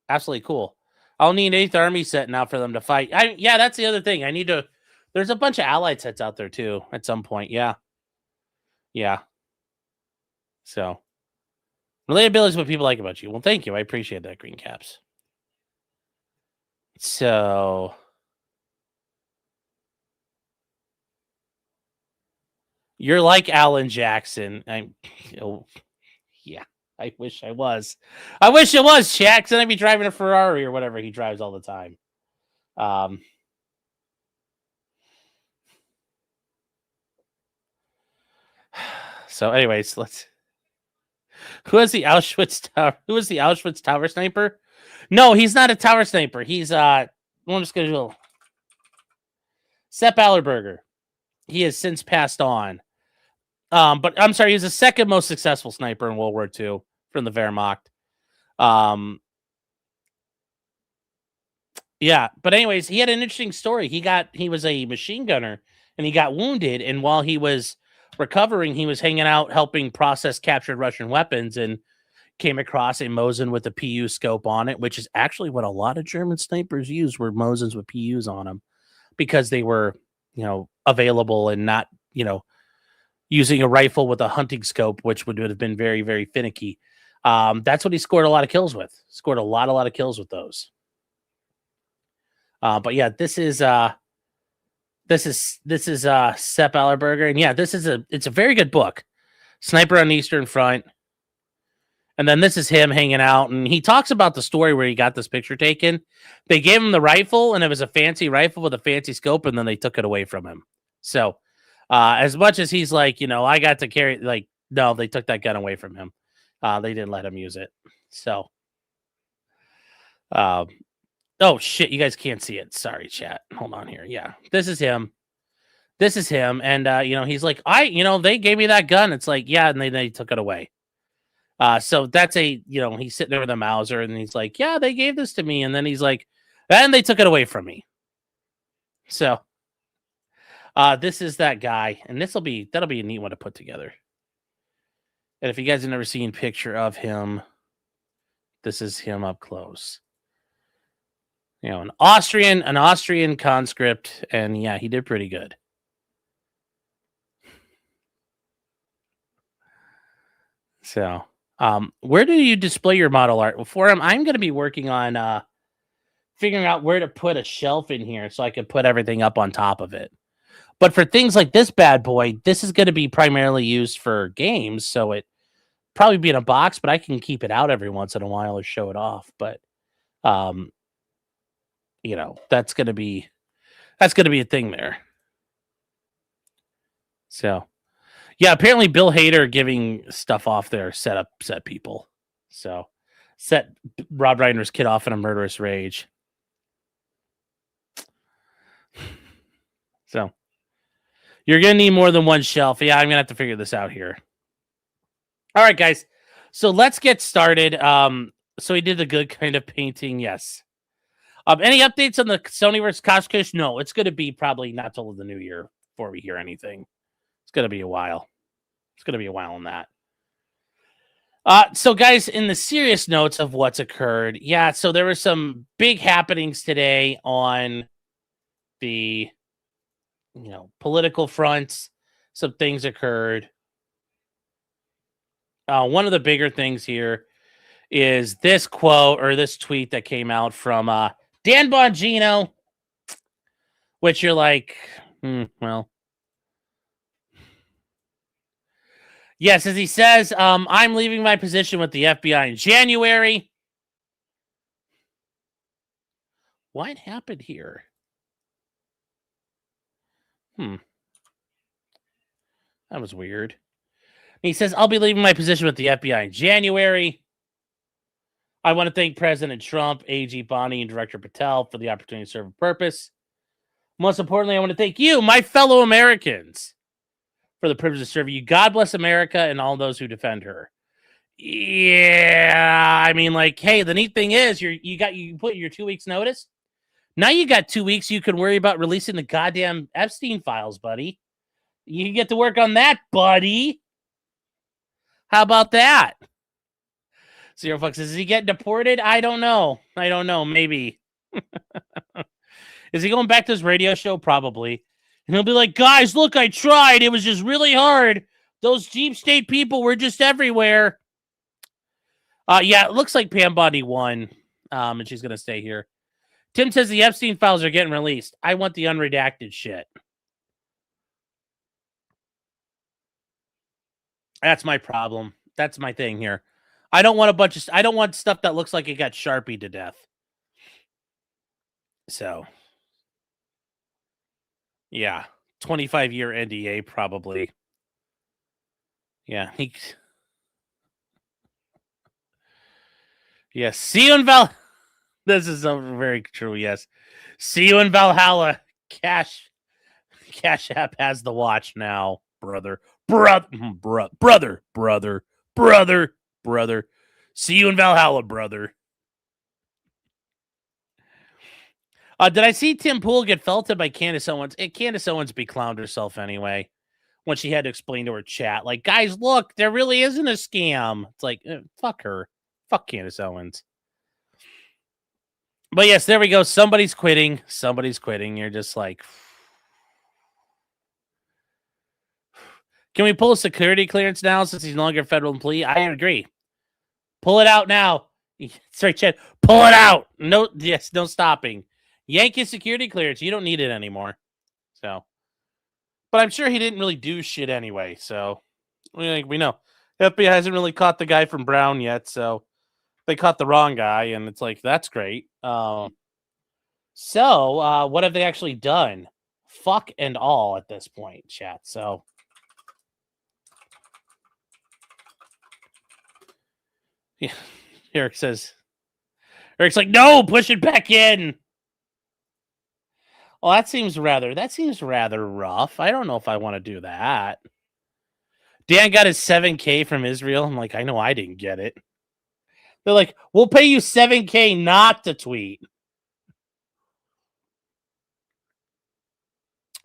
Absolutely cool. I'll need an 8th Army set now for them to fight. Yeah, that's the other thing. I need to. There's a bunch of Allied sets out there too. At some point, yeah. So, relatability is what people like about you. Well, thank you. I appreciate that, Green Caps. So, You're like Alan Jackson. Yeah, I wish I was. I wish it was, chat, because then I'd be driving a Ferrari or whatever he drives all the time. So, anyways, Who is the Auschwitz Tower? Who is the Auschwitz Tower sniper? No, he's not a tower sniper. He's I'm just gonna do Sepp Allerberger. He has since passed on. But I'm sorry, he's the second most successful sniper in World War II from the Wehrmacht. Yeah, but anyways, he had an interesting story. He was a machine gunner and he got wounded, and while he was recovering, he was hanging out helping process captured Russian weapons and came across a Mosin with a PU scope on it, which is actually what a lot of German snipers used, were Mosins with PUs on them, because they were, available and not, using a rifle with a hunting scope, which would have been very, very finicky. That's what he scored a lot of kills with. Scored a lot of kills with those. But yeah, this is Sepp Allerberger, and yeah, it's a very good book. Sniper on the Eastern Front. And then this is him hanging out, and he talks about the story where he got this picture taken. They gave him the rifle, and it was a fancy rifle with a fancy scope, and then they took it away from him. So, as much as he's like, I got to carry, no, they took that gun away from him. They didn't let him use it. So, oh shit, you guys can't see it. Sorry, chat. Hold on here. Yeah, this is him. And he's like, they gave me that gun. It's like, yeah, and they took it away. So that's he's sitting there with a Mauser, and he's like, yeah, they gave this to me. And then he's like, and they took it away from me. So, this is that guy, and that'll be a neat one to put together. And if you guys have never seen a picture of him, this is him up close. An Austrian conscript, and yeah, he did pretty good. So, where do you display your model art? Well, for him, I'm going to be working on figuring out where to put a shelf in here so I can put everything up on top of it. But for things like this bad boy, this is going to be primarily used for games, so it probably be in a box, but I can keep it out every once in a while or show it off. But, that's going to be a thing there. So. Yeah, apparently Bill Hader giving stuff off there set people. So, set Rob Reiner's kid off in a murderous rage. So, you're going to need more than one shelf. Yeah, I'm going to have to figure this out here. All right, guys. So, let's get started. So, he did the good kind of painting. Yes. Any updates on the Sony versus Koshkish? No, it's going to be probably not till the new year before we hear anything. It's going to be a while. It's going to be a while on that. So, guys, in the serious notes of what's occurred, yeah, so there were some big happenings today on the, political fronts. Some things occurred. One of the bigger things here is this quote or this tweet that came out from Dan Bongino, which you're like, well. Yes, as he says, I'm leaving my position with the FBI in January. What happened here? That was weird. He says, I'll be leaving my position with the FBI in January. I want to thank President Trump, AG Bonnie, and Director Patel for the opportunity to serve a purpose. Most importantly, I want to thank you, my fellow Americans, for the privilege of serving you. God bless America and all those who defend her. Yeah, I mean, hey, the neat thing is you put your 2 weeks notice. Now you got 2 weeks. You can worry about releasing the goddamn Epstein files, buddy. You can get to work on that, buddy. How about that? Zero Fucks, is he getting deported? I don't know. Maybe. Is he going back to his radio show? Probably. And he'll be like, guys, look, I tried. It was just really hard. Those deep state people were just everywhere. Yeah, it looks like Pam Bondi won, and she's going to stay here. Tim says the Epstein files are getting released. I want the unredacted shit. That's my problem. That's my thing here. I don't want stuff that looks like it got Sharpied to death. So, yeah, 25-year NDA probably. Yeah, yes. See you in This is very true. Yes, see you in Valhalla. Cash App has the watch now, brother. Brother. See you in Valhalla, brother. Did I see Tim Pool get felted by Candace Owens? Candace Owens beclowned herself anyway when she had to explain to her chat, like, guys, look, there really isn't a scam. It's like, fuck her. Fuck Candace Owens. But yes, there we go. Somebody's quitting. You're just like, can we pull a security clearance now since he's no longer a federal employee? I agree. Pull it out now. Sorry, Chad. Pull it out. No stopping. Yank his security clearance. You don't need it anymore. So, but I'm sure he didn't really do shit anyway. So, we know. FBI hasn't really caught the guy from Brown yet. So, they caught the wrong guy. And it's like, that's great. So, what have they actually done? Fuck and all at this point, chat. So, yeah. Eric's like, no, push it back in. Well, that seems rather rough. I don't know if I want to do that. Dan got his $7K from Israel. I'm like, I know I didn't get it. They're like, we'll pay you $7K not to tweet.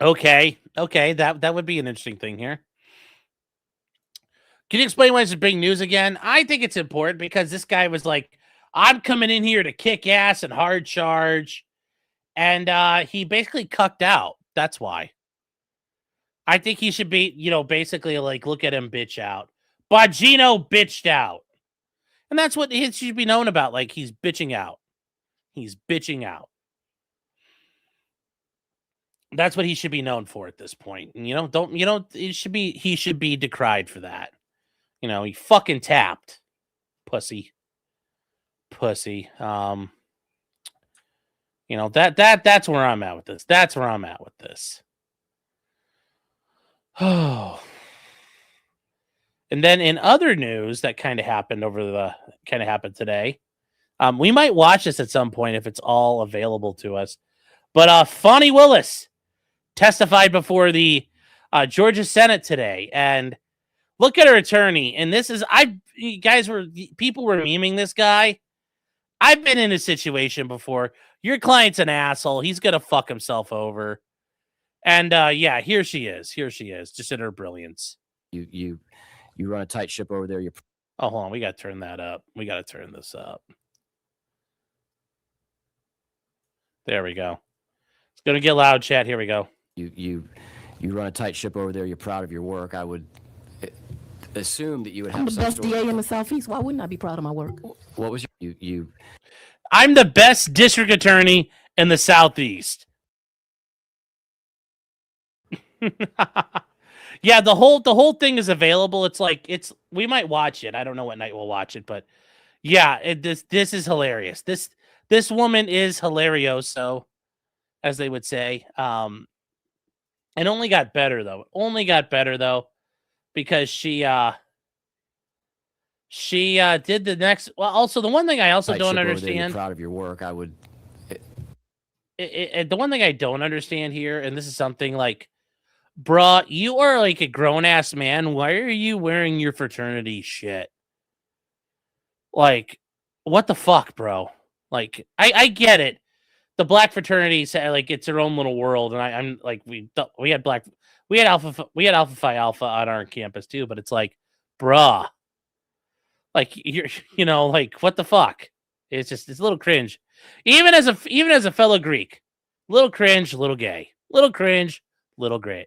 Okay, that would be an interesting thing here. Can you explain why it's big news again? I think it's important because this guy was like, I'm coming in here to kick ass and hard charge. And he basically cucked out. That's why. I think he should be, basically like, look at him bitch out. Bongino bitched out. And that's what he should be known about. Like, he's bitching out. That's what he should be known for at this point. And, he should be decried for that. He fucking tapped. Pussy. That's where I'm at with this. Oh. And then in other news that kind of happened today. We might watch this at some point if it's all available to us. But Fani Willis testified before the Georgia Senate today, and look at her attorney. And this is people were memeing this guy. I've been in a situation before. Your client's an asshole. He's gonna fuck himself over. And here she is, just in her brilliance. You run a tight ship over there. Oh, hold on, we gotta turn that up. We gotta turn this up. There we go. It's gonna get loud, chat. Here we go. You run a tight ship over there. You're proud of your work. I would assume that you would have. I'm the best DA in the Southeast. Why wouldn't I be proud of my work? What was you? I'm the best district attorney in the Southeast. Yeah, the whole thing is available. We might watch it. I don't know what night we'll watch it, but yeah, this is hilarious. This woman is hilarioso, as they would say. It only got better though. Because she did the next. Well, also the one thing I also don't understand. You're proud of your work. I would. The one thing I don't understand here, and this is something like, bruh, you are like a grown ass man. Why are you wearing your fraternity shit? Like, what the fuck, bro? Like, I get it. The black fraternities, like, it's their own little world, and I'm like, we had Alpha Phi Alpha on our campus too, but it's like, bruh, like you're, like, what the fuck? It's a little cringe, even as a fellow Greek, little cringe, little gay, little cringe, little gay,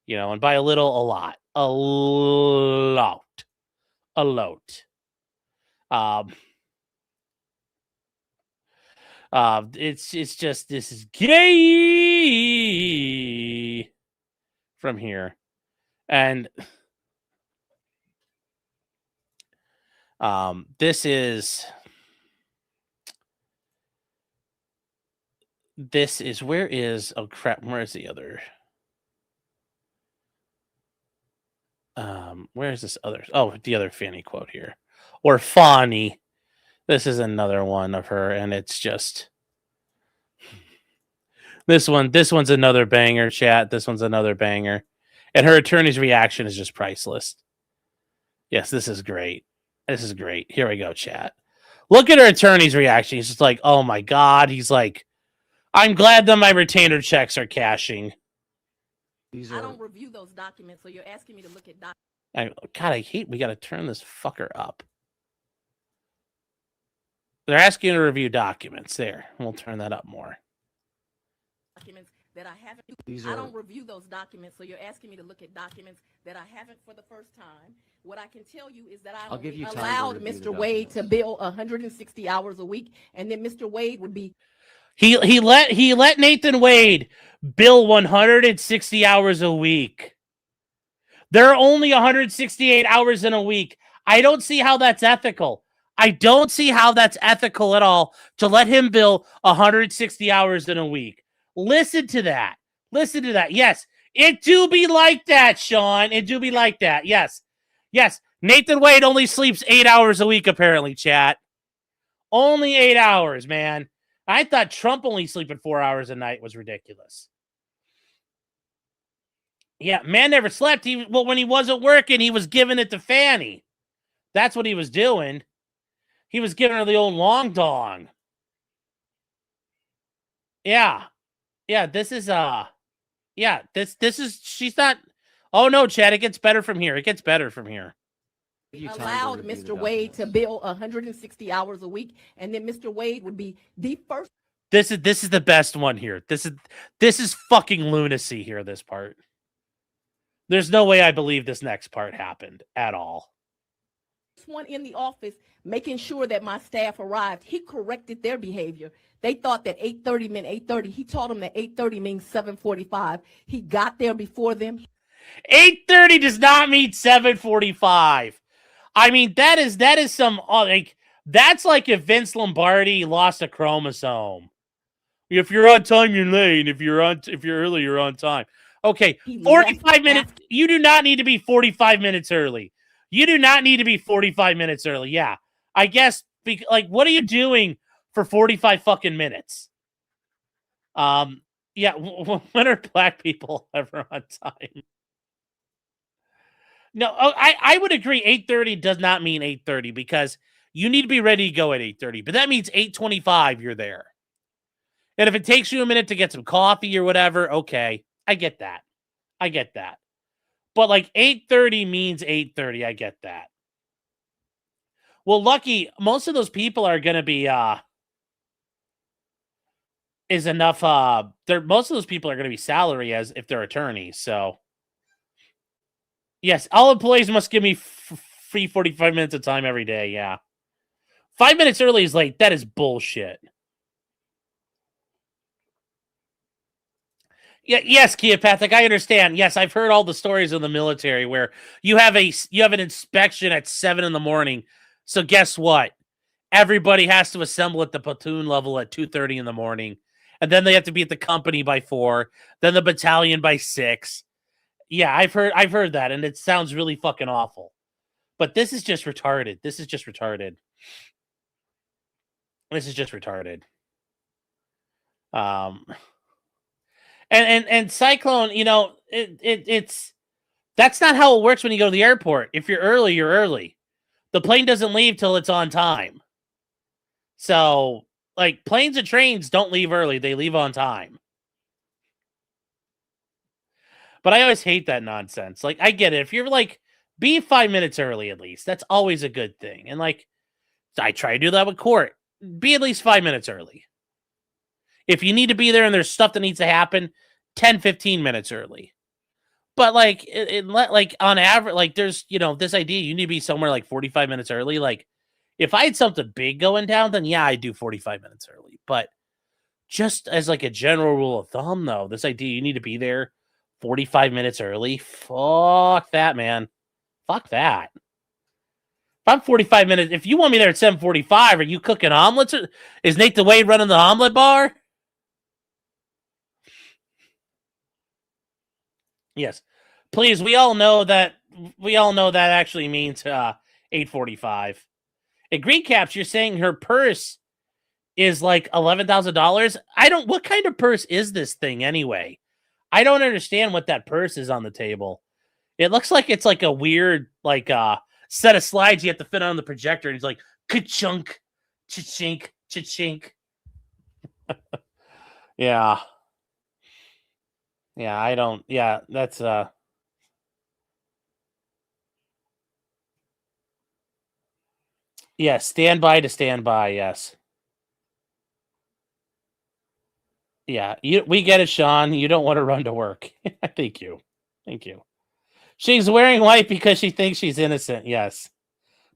and by a little, a lot. It's just, this is gay from here. And This is where is, oh crap, where is the other? Where is this other? Oh, the other Fanny quote here, or Fawny. This is another one of her, and it's just this one's another banger, chat. This one's another banger, and her attorney's reaction is just priceless. Yes, this is great. This is great. Here we go, chat. Look at her attorney's reaction. He's just like, oh my God. He's like, I'm glad that my retainer checks are cashing. I don't review those documents, so you're asking me to look at God, I hate we got to turn this fucker up. They're asking you to review documents. There, we'll turn that up more. documents that I haven't. I don't review those documents, so you're asking me to look at documents that I haven't for the first time. What I can tell you is that I allowed Mr. Wade to bill 160 hours a week, and then Mr. Wade would be. He let Nathan Wade bill 160 hours a week. There are only 168 hours in a week. I don't see how that's ethical. I don't see how that's ethical at all to let him bill 160 hours in a week. Listen to that. Listen to that. Yes, it do be like that, Sean. It do be like that. Yes. Yes. Nathan Wade only sleeps 8 hours a week, apparently, chat. Only 8 hours, man. I thought Trump only sleeping 4 hours a night was ridiculous. Yeah, man never slept. Well, when he wasn't working, he was giving it to Fanny. That's what he was doing. He was giving her the old long dong. Yeah. Yeah, this is she's not. Oh no, Chad, it gets better from here. It gets better from here. Allowed Mr. Wade to bill 160 hours a week, and then Mr. Wade would be the first. This is the best one here. This is fucking lunacy here, this part. There's no way I believe this next part happened at all. One in the office making sure that my staff arrived. He corrected their behavior. They thought that 8:30 meant 8:30. He taught them that 8:30 means 7:45. He got there before them. 8:30 does not mean 7:45. I mean, that is some like that's like if Vince Lombardi lost a chromosome. If you're on time, you're late. If you're early, you're on time. Okay, 45 minutes. You do not need to be 45 minutes early. You do not need to be 45 minutes early. Yeah, I guess. Like, what are you doing for 45 fucking minutes? Yeah. When are black people ever on time? No, I would agree. 8:30 does not mean 8:30 because you need to be ready to go at 8:30. But that means 8:25 you're there. And if it takes you a minute to get some coffee or whatever, okay, I get that. I get that. But like 8:30 means 8:30. I get that. Well, lucky, most of those people are going to be is enough most of those people are going to be salary as if they're attorneys. So yes, all employees must give me free 45 minutes of time every day. Yeah. 5 minutes early is late. That is bullshit. Yeah, yes, Keopathic, I understand. Yes, I've heard all the stories of the military where you have an inspection at 7 a.m. So guess what? Everybody has to assemble at the platoon level at 2:30 in the morning. And then they have to be at the company by 4, then the battalion by 6. Yeah, I've heard that, and it sounds really fucking awful. But this is just retarded. This is just retarded. This is just retarded. And Cyclone, you know, it's that's not how it works when you go to the airport. If you're early, you're early. The plane doesn't leave till it's on time. So, like, planes and trains don't leave early. They leave on time. But I always hate that nonsense. Like, I get it. If you're like, be 5 minutes early at least. That's always a good thing. And like, I try to do that with court. Be at least 5 minutes early. If you need to be there and there's stuff that needs to happen, 10, 15 minutes early. But like, like on average, like there's, you know, this idea you need to be somewhere like 45 minutes early. Like if I had something big going down, then yeah, I do 45 minutes early. But just as like a general rule of thumb, though, this idea you need to be there 45 minutes early. Fuck that, man. Fuck that. I'm 45 minutes. If you want me there at 7:45, are you cooking omelets? Is Nate DeWade running the omelet bar? Yes. Please, we all know that actually means 8:45. At Green Caps, you're saying her purse is like $11,000. What kind of purse is this thing anyway? I don't understand what that purse is on the table. It looks like it's like a weird set of slides you have to fit on the projector. And it's like ka-chunk, cha-chink, cha-chink. Yeah. Yeah, I don't. Yeah, that's yeah, standby to standby, yes. Yeah, we get it, Sean. You don't want to run to work. Thank you. Thank you. She's wearing white because she thinks she's innocent, yes.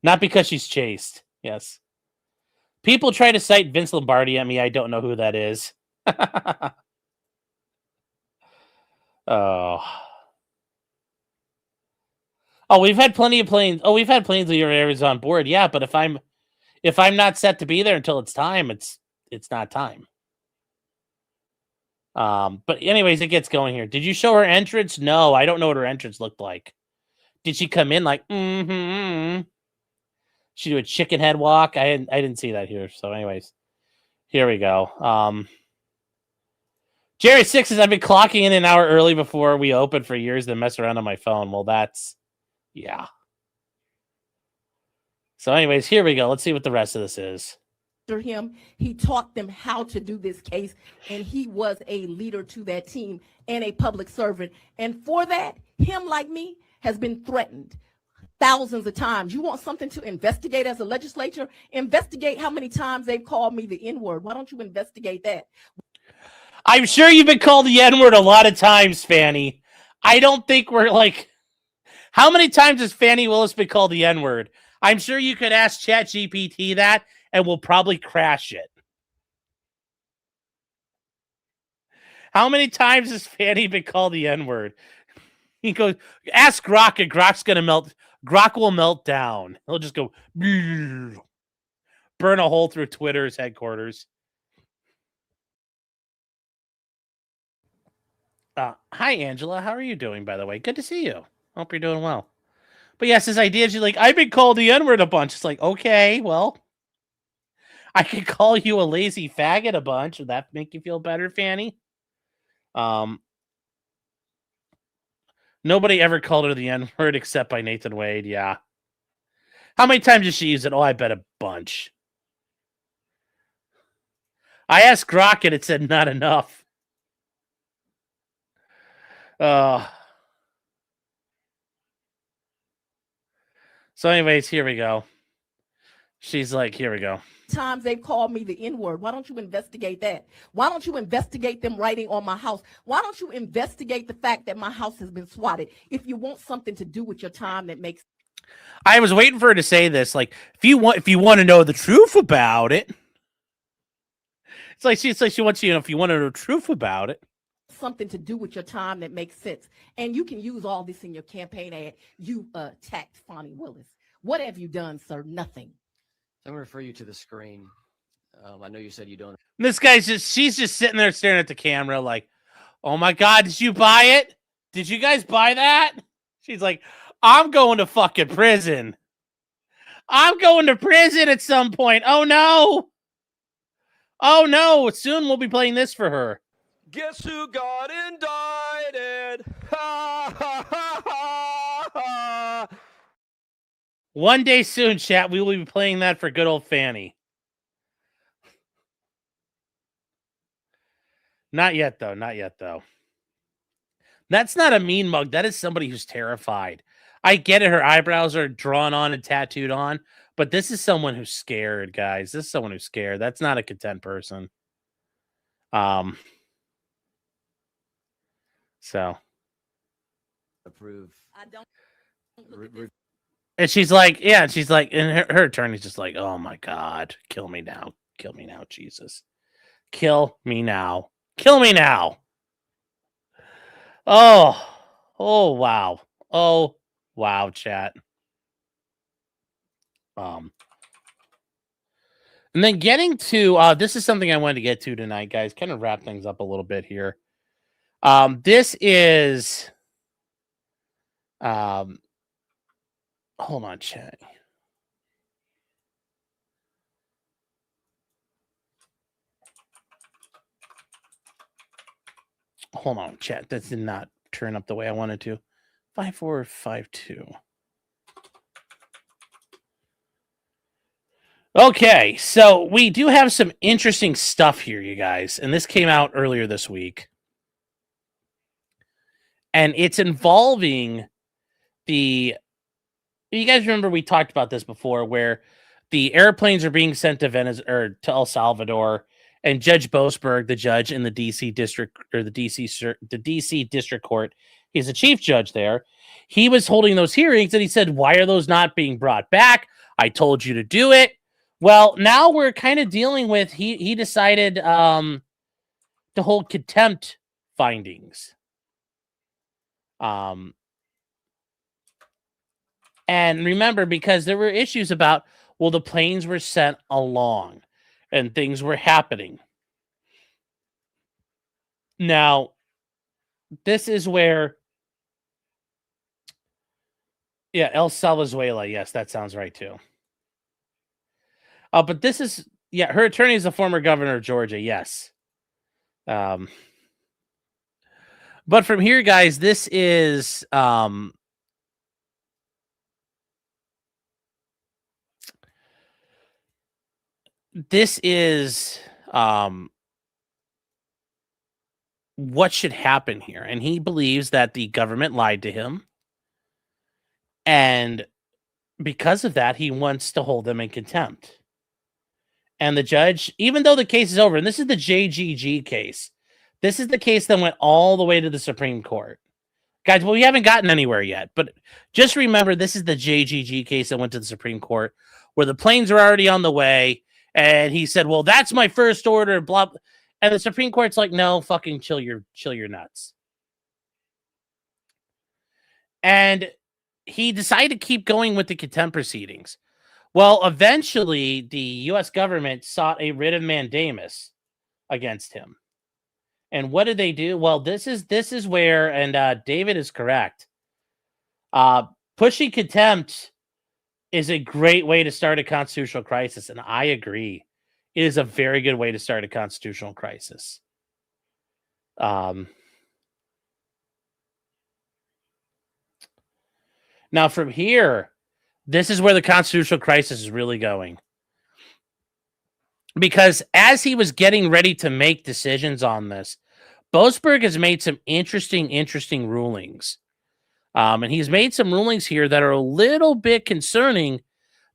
Not because she's chaste, yes. People try to cite Vince Lombardi at me. I don't know who that is. Oh. Oh, we've had plenty of planes. Oh, we've had planes with your areas on board. Yeah, but if I'm not set to be there until it's time, it's not time. But anyways, it gets going here. Did you show her entrance? No, I don't know what her entrance looked like. Did she come in like She do a chicken head walk? I didn't see that here. So anyways, here we go. Jerry 6 says, I've been clocking in an hour early before we open for years, then mess around on my phone. Well, yeah. So anyways, here we go. Let's see what the rest of this is. Him, he taught them how to do this case, and he was a leader to that team and a public servant. And for that, him, like me, has been threatened thousands of times. You want something to investigate as a legislature? Investigate how many times they've called me the N-word. Why don't you investigate that? I'm sure you've been called the N-word a lot of times, Fanny. I don't think we're like... How many times has Fanny Willis been called the N-word? I'm sure you could ask ChatGPT that, and we'll probably crash it. How many times has Fanny been called the N-word? He goes, ask Grok, and Grok's going to melt. Grok will melt down. He'll just go, burn a hole through Twitter's headquarters. Hi, Angela. How are you doing, by the way? Good to see you. Hope you're doing well. But yes, his idea is like, I've been called the N-word a bunch. It's like, okay, well, I could call you a lazy faggot a bunch. Would that make you feel better, Fanny? Nobody ever called her the N-word except by Nathan Wade, yeah. How many times did she use it? Oh, I bet a bunch. I asked Grok and it said not enough. So anyways, here we go. She's like, here we go. Times they've called me the N-word. Why don't you investigate that? Why don't you investigate them writing on my house? Why don't you investigate the fact that my house has been swatted? If you want something to do with your time that makes... I was waiting for her to say this. Like, if you want to know the truth about it. It's like she wants you to know if you want to know the truth about it. Something to do with your time that makes sense. And you can use all this in your campaign ad. You attacked Fonnie Willis. What have you done, sir? Nothing. I'm going to refer you to the screen. I know you said you don't. This she's just sitting there staring at the camera like, oh my God, did you buy it? Did you guys buy that? She's like, I'm going to fucking prison. I'm going to prison at some point. Oh no. Oh no. Soon we'll be playing this for her. Guess who got indicted? Ha ha ha ha ha. One day soon, chat, we will be playing that for good old Fanny. Not yet, though. Not yet, though. That's not a mean mug. That is somebody who's terrified. I get it. Her eyebrows are drawn on and tattooed on, but this is someone who's scared, guys. This is someone who's scared. That's not a content person. So. Approve. I don't. And she's like, yeah, she's like, and her attorney's just like, oh my God, kill me now. Kill me now, Jesus. Kill me now. Kill me now. Oh wow. Oh, wow, chat. And then getting to this is something I wanted to get to tonight, guys. Kind of wrap things up a little bit here. This is hold on, chat. Hold on, chat. That did not turn up the way I wanted to. 5452. Okay, so we do have some interesting stuff here, you guys, and this came out earlier this week. And it's involving you guys remember we talked about this before, where the airplanes are being sent to Venezuela or to El Salvador, and Judge Boasberg, the judge in the DC district or the DC district court, he's the chief judge there. He was holding those hearings and he said, "Why are those not being brought back? I told you to do it." Well, now we're kind of dealing with he decided to hold contempt findings. And remember, because there were issues about, well, the planes were sent along and things were happening. Now, this is where, yeah, El Salvazuela. Yes, that sounds right too. But this is, yeah, her attorney is the former governor of Georgia. Yes. But from here, guys, this is what should happen here. And he believes that the government lied to him. And because of that, he wants to hold them in contempt. And the judge, even though the case is over, and this is the JGG case, this is the case that went all the way to the Supreme Court. Guys, well, we haven't gotten anywhere yet, but just remember, this is the JGG case that went to the Supreme Court, where the planes are already on the way, and he said, well, that's my first order, blah, blah. And the Supreme Court's like, no, fucking chill your nuts. And he decided to keep going with the contempt proceedings. Well, eventually, the U.S. government sought a writ of mandamus against him. And what did they do? Well, this is where, and David is correct. Pushing contempt is a great way to start a constitutional crisis, and I agree. It is a very good way to start a constitutional crisis. Now, from here, this is where the constitutional crisis is really going. Because as he was getting ready to make decisions on this, Boasberg has made some interesting rulings. And he's made some rulings here that are a little bit concerning,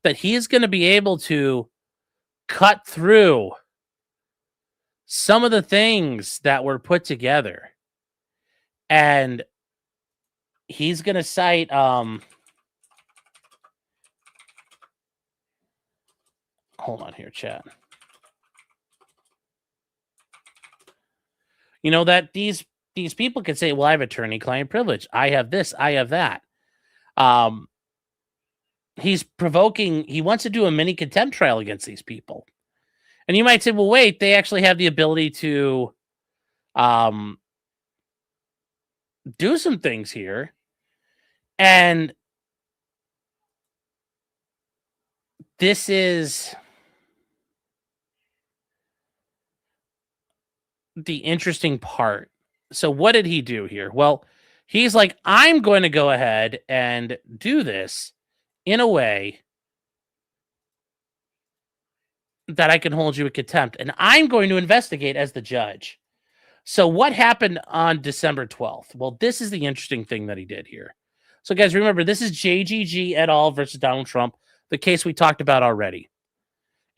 that he is going to be able to cut through some of the things that were put together. And he's going to cite... hold on here, chat. You know that these people can say, well, I have attorney-client privilege. I have this, I have that. He's provoking, he wants to do a mini contempt trial against these people. And you might say, well, wait, they actually have the ability to do some things here. And this is the interesting part. So what did he do here? Well, he's like, I'm going to go ahead and do this in a way that I can hold you in contempt, and I'm going to investigate as the judge. So what happened on December 12th? Well, this is the interesting thing that he did here. So guys, remember, this is JGG et al. Versus Donald Trump, the case we talked about already.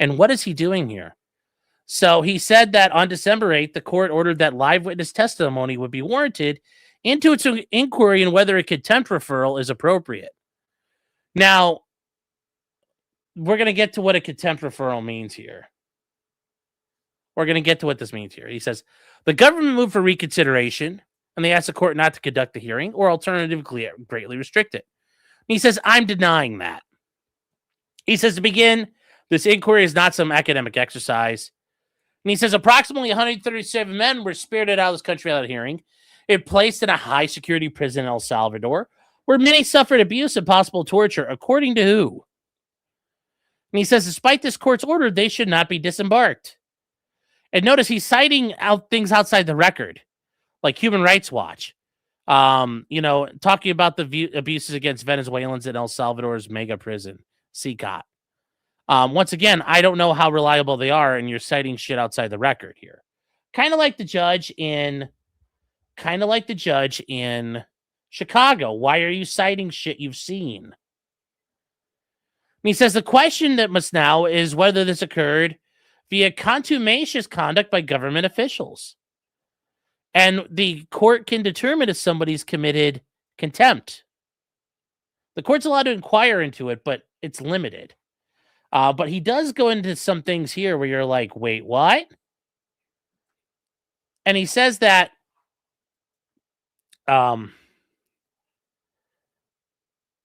And what is he doing here? So he said that on December 8th, the court ordered that live witness testimony would be warranted into its inquiry in whether a contempt referral is appropriate. Now, we're going to get to what a contempt referral means here. We're going to get to what this means here. He says, the government moved for reconsideration, and they asked the court not to conduct the hearing or alternatively greatly restrict it. And he says, I'm denying that. He says to begin, this inquiry is not some academic exercise. And he says approximately 137 men were spirited out of this country without hearing. It placed in a high security prison in El Salvador, where many suffered abuse and possible torture, according to who? And he says, despite this court's order, they should not be disembarked. And notice he's citing out things outside the record, like Human Rights Watch. Talking about the abuses against Venezuelans in El Salvador's mega prison, CCOT. Once again, I don't know how reliable they are, and you're citing shit outside the record here. Kind of like the judge in Chicago. Why are you citing shit you've seen? And he says the question that must now is whether this occurred via contumacious conduct by government officials. And the court can determine if somebody's committed contempt. The court's allowed to inquire into it, but it's limited. But he does go into some things here where you're like, wait, what? And he says that and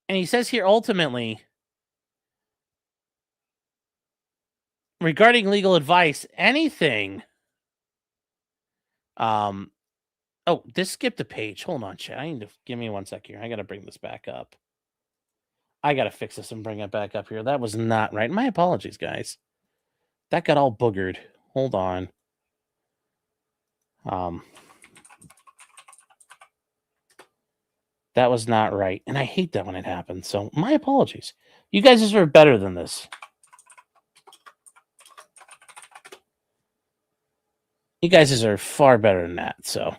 he says here ultimately, regarding legal advice, anything. Oh, this skipped a page. Hold on, chat. I need to give me 1 sec here. I got to bring this back up. I got to fix this and bring it back up here. That was not right. My apologies, guys. That got all boogered. Hold on. That was not right. And I hate that when it happens. So my apologies. You guys deserve better than this. You guys deserve far better than that. So.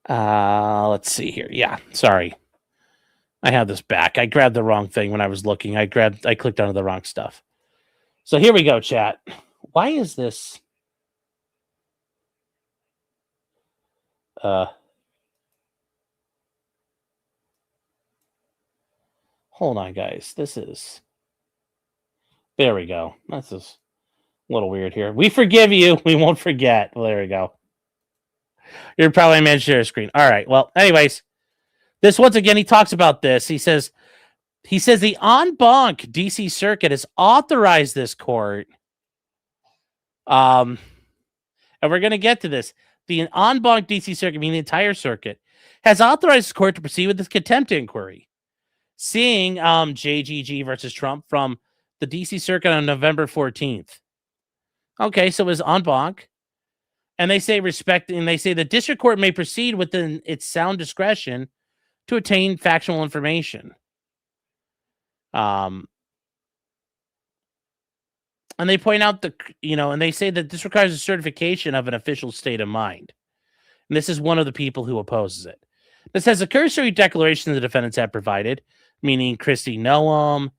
Let's see here. Yeah, sorry. I have this back. I grabbed the wrong thing when I was looking. I clicked onto the wrong stuff. So here we go, chat. Why is this? Hold on, guys. There we go. This is a little weird here. We forgive you. We won't forget. Well, there we go. You're probably managed to share a screen. All right. Well, anyways, this once again, he talks about this. He says the en banc DC Circuit has authorized this court. And we're going to get to this. The en banc DC Circuit, meaning the entire circuit, has authorized the court to proceed with this contempt inquiry. Seeing JGG versus Trump from the DC Circuit on November 14th. Okay, so it was en banc. And they say the district court may proceed within its sound discretion to attain factual information. And they point out and they say that this requires a certification of an official state of mind. And this is one of the people who opposes it. This has a cursory declaration the defendants have provided, meaning Christy Noam,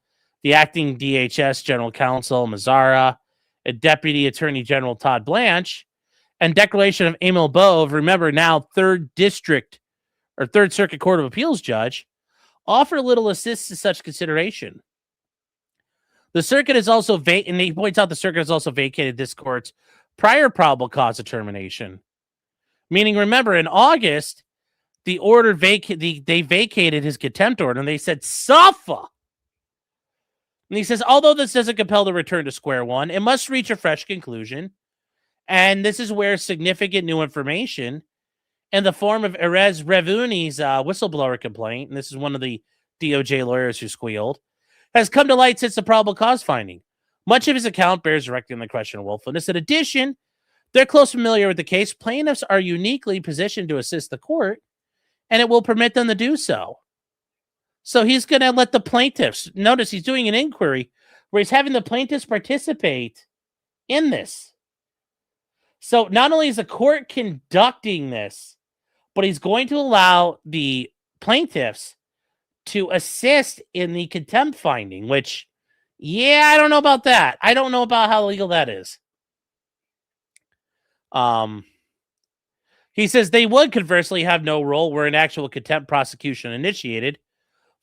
the acting DHS General Counsel Mazzara, a Deputy Attorney General Todd Blanche, and declaration of Emil Bove, remember now 3rd District or 3rd Circuit Court of Appeals judge, offer little assist to such consideration. The circuit is also and he points out the circuit has also vacated this court's prior probable cause determination. Meaning, remember, in August, the order they vacated his contempt order and they said, suffer. And he says, although this doesn't compel the return to square one, it must reach a fresh conclusion. And this is where significant new information in the form of Erez Revuni's whistleblower complaint, and this is one of the DOJ lawyers who squealed, has come to light since the probable cause finding. Much of his account bears directly on the question of willfulness. In addition, they're close familiar with the case. Plaintiffs are uniquely positioned to assist the court, and it will permit them to do so. So he's going to let the plaintiffs, notice he's doing an inquiry where he's having the plaintiffs participate in this. So not only is the court conducting this, but he's going to allow the plaintiffs to assist in the contempt finding, which, yeah, I don't know about that. I don't know about how legal that is. He says they would conversely have no role were an actual contempt prosecution initiated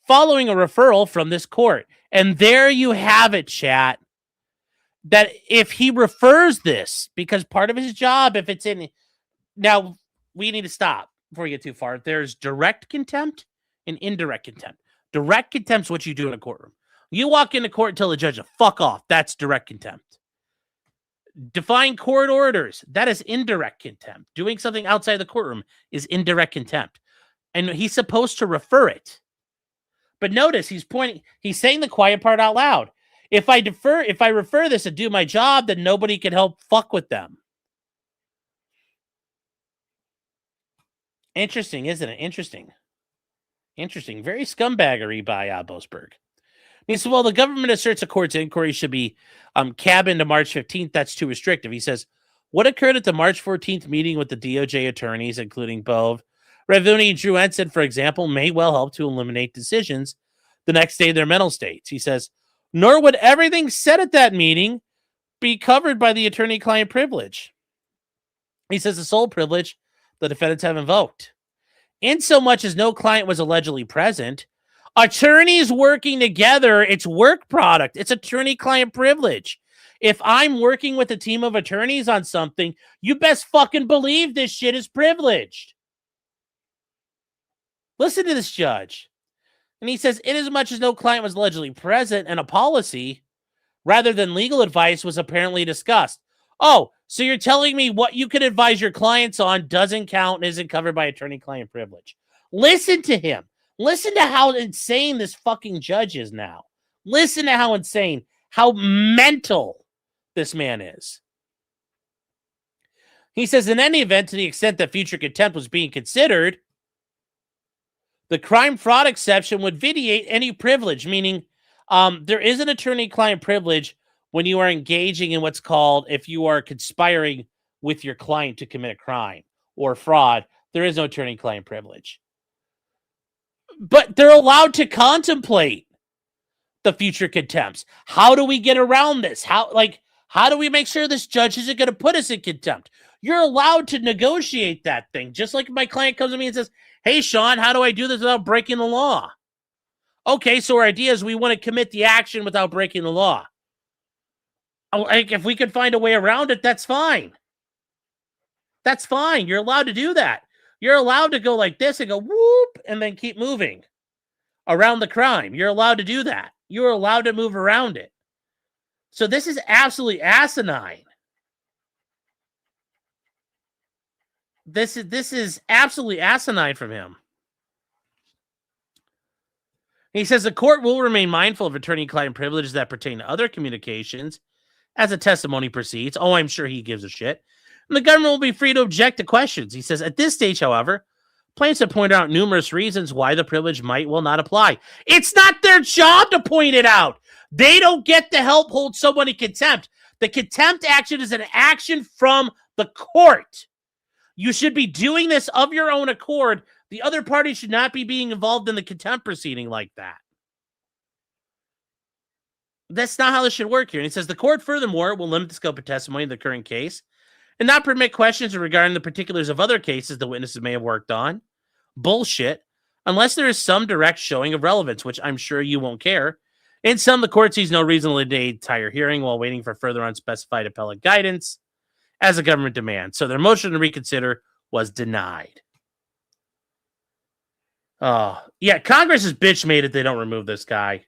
following a referral from this court. And there you have it, chat. That if he refers this, because part of his job, if it's in... Now, we need to stop. before we get too far, there's direct contempt and indirect contempt. Direct contempt is what you do in a courtroom. You walk into court and tell the judge to fuck off. That's direct contempt. Defying court orders, that is indirect contempt. Doing something outside the courtroom is indirect contempt. And he's supposed to refer it. But notice he's saying the quiet part out loud. If I refer this and do my job, then nobody can help fuck with them. Interesting, isn't it? Interesting. Very scumbaggery by Boasberg. He said, well, the government asserts a court's inquiry should be cabined to March 15th. That's too restrictive. He says, what occurred at the March 14th meeting with the DOJ attorneys, including Bove, Ravuni, and Drew Ensign, for example, may well help to eliminate decisions the next day in their mental states. He says, nor would everything said at that meeting be covered by the attorney-client privilege. He says the sole privilege the defendants have invoked. In so much as no client was allegedly present, attorneys working together, it's work product. It's attorney-client privilege. If I'm working with a team of attorneys on something, you best fucking believe this shit is privileged. Listen to this judge. And he says, inasmuch as no client was allegedly present and a policy, rather than legal advice, was apparently discussed. Oh, so you're telling me what you can advise your clients on doesn't count and isn't covered by attorney-client privilege. Listen to him. Listen to how insane this fucking judge is now. Listen to how insane, how mental this man is. He says, in any event, to the extent that future contempt was being considered, the crime fraud exception would vitiate any privilege, meaning there is an attorney-client privilege when you are engaging in what's called, if you are conspiring with your client to commit a crime or fraud, there is no attorney-client privilege. But they're allowed to contemplate the future contempts. How do we get around this? How do we make sure this judge isn't going to put us in contempt? You're allowed to negotiate that thing. Just like my client comes to me and says, hey, Sean, how do I do this without breaking the law? Okay, so our idea is we want to commit the action without breaking the law. If we could find a way around it, that's fine. That's fine. You're allowed to do that. You're allowed to go like this and go whoop and then keep moving around the crime. You're allowed to do that. You're allowed to move around it. So this is absolutely asinine. This is absolutely asinine from him. He says the court will remain mindful of attorney-client privileges that pertain to other communications as a testimony proceeds. Oh, I'm sure he gives a shit. And the government will be free to object to questions. He says, at this stage, however, plaintiffs have pointed out numerous reasons why the privilege will not apply. It's not their job to point it out. They don't get to help hold someone in contempt. The contempt action is an action from the court. You should be doing this of your own accord. The other party should not be being involved in the contempt proceeding like that. That's not how this should work here. And he says the court, furthermore, will limit the scope of testimony in the current case and not permit questions regarding the particulars of other cases the witnesses may have worked on. Bullshit. Unless there is some direct showing of relevance, which I'm sure you won't care. In some, the court sees no reason to delay the entire hearing while waiting for further unspecified appellate guidance as a government demand. So their motion to reconsider was denied. Oh, yeah, Congress is bitch made if they don't remove this guy.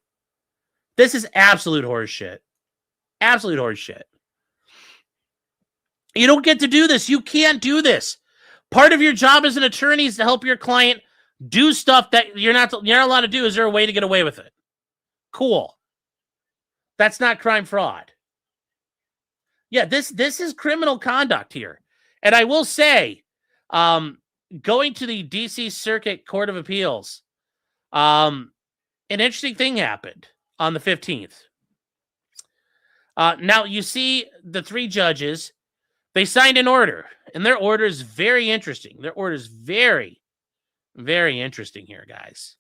This is absolute horseshit. Absolute horseshit. You don't get to do this. You can't do this. Part of your job as an attorney is to help your client do stuff that you're not allowed to do. Is there a way to get away with it? Cool. That's not crime fraud. Yeah, this is criminal conduct here. And I will say, going to the D.C. Circuit Court of Appeals, an interesting thing happened on the 15th. Now, you see the three judges, they signed an order, and their order is very interesting. Their order is very, very interesting here, guys.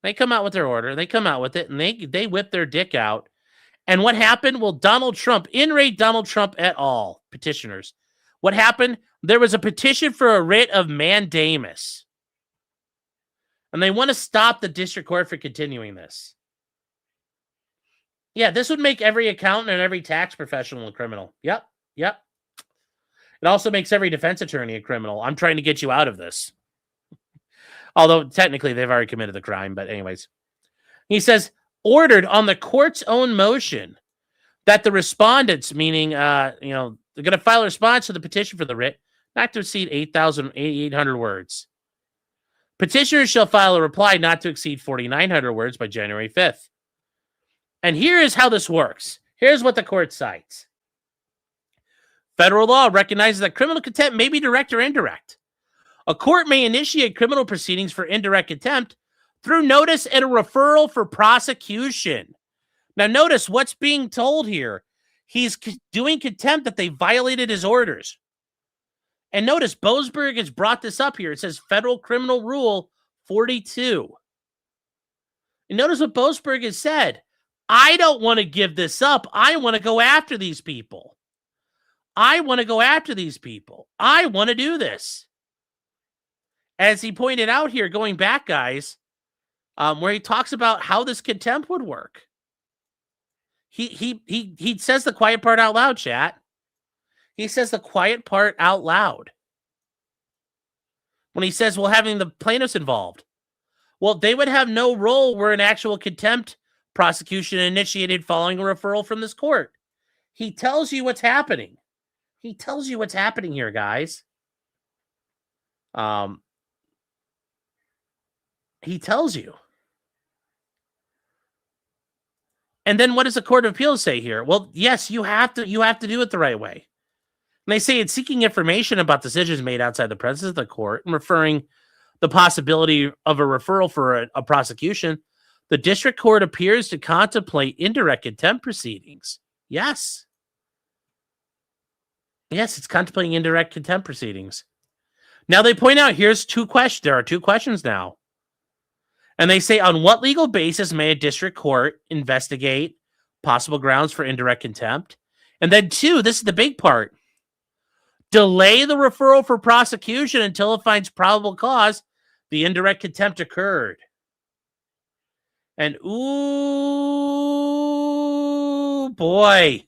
They come out with their order, they come out with it, and they whip their dick out. And what happened? Well, Donald Trump, in-rate Donald Trump et al., petitioners. What happened? There was a petition for a writ of mandamus. And they want to stop the district court for continuing this. Yeah, this would make every accountant and every tax professional a criminal. Yep. It also makes every defense attorney a criminal. I'm trying to get you out of this. Although technically they've already committed the crime, but anyways. He says, ordered on the court's own motion that the respondents, meaning, they're going to file a response to the petition for the writ, not to exceed 8,800 words. Petitioners shall file a reply not to exceed 4,900 words by January 5th. And here is how this works. Here's what the court cites. Federal law recognizes that criminal contempt may be direct or indirect. A court may initiate criminal proceedings for indirect contempt through notice and a referral for prosecution. Now, notice what's being told here. He's doing contempt that they violated his orders. And notice Boasberg has brought this up here. It says Federal Criminal Rule 42. And notice what Boasberg has said. I don't want to give this up. I want to go after these people. I want to go after these people. I want to do this. As he pointed out here, going back, guys, where he talks about how this contempt would work. He says the quiet part out loud, chat. He says the quiet part out loud. When he says, well, having the plaintiffs involved. Well, they would have no role where an actual contempt prosecution initiated following a referral from this court. He tells you what's happening. He tells you what's happening here, guys. He tells you. And then what does the Court of Appeals say here? Well, yes, you have to do it the right way. And they say it's seeking information about decisions made outside the presence of the court and referring the possibility of a referral for a prosecution. The district court appears to contemplate indirect contempt proceedings. Yes. Yes, it's contemplating indirect contempt proceedings. Now they point out here's two questions. There are two questions now. And they say, on what legal basis may a district court investigate possible grounds for indirect contempt? And then two, this is the big part. Delay the referral for prosecution until it finds probable cause the indirect contempt occurred. And ooh, boy.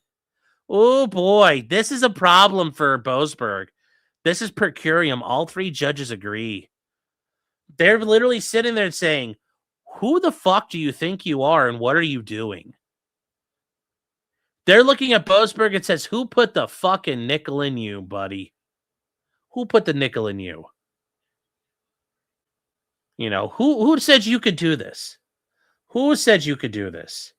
Oh, boy. This is a problem for Boasberg. This is per curiam. All three judges agree. They're literally sitting there saying, who the fuck do you think you are and what are you doing? They're looking at Boasberg and says, who put the fucking nickel in you, buddy? Who put the nickel in you? You know, who said you could do this? Who said you could do this?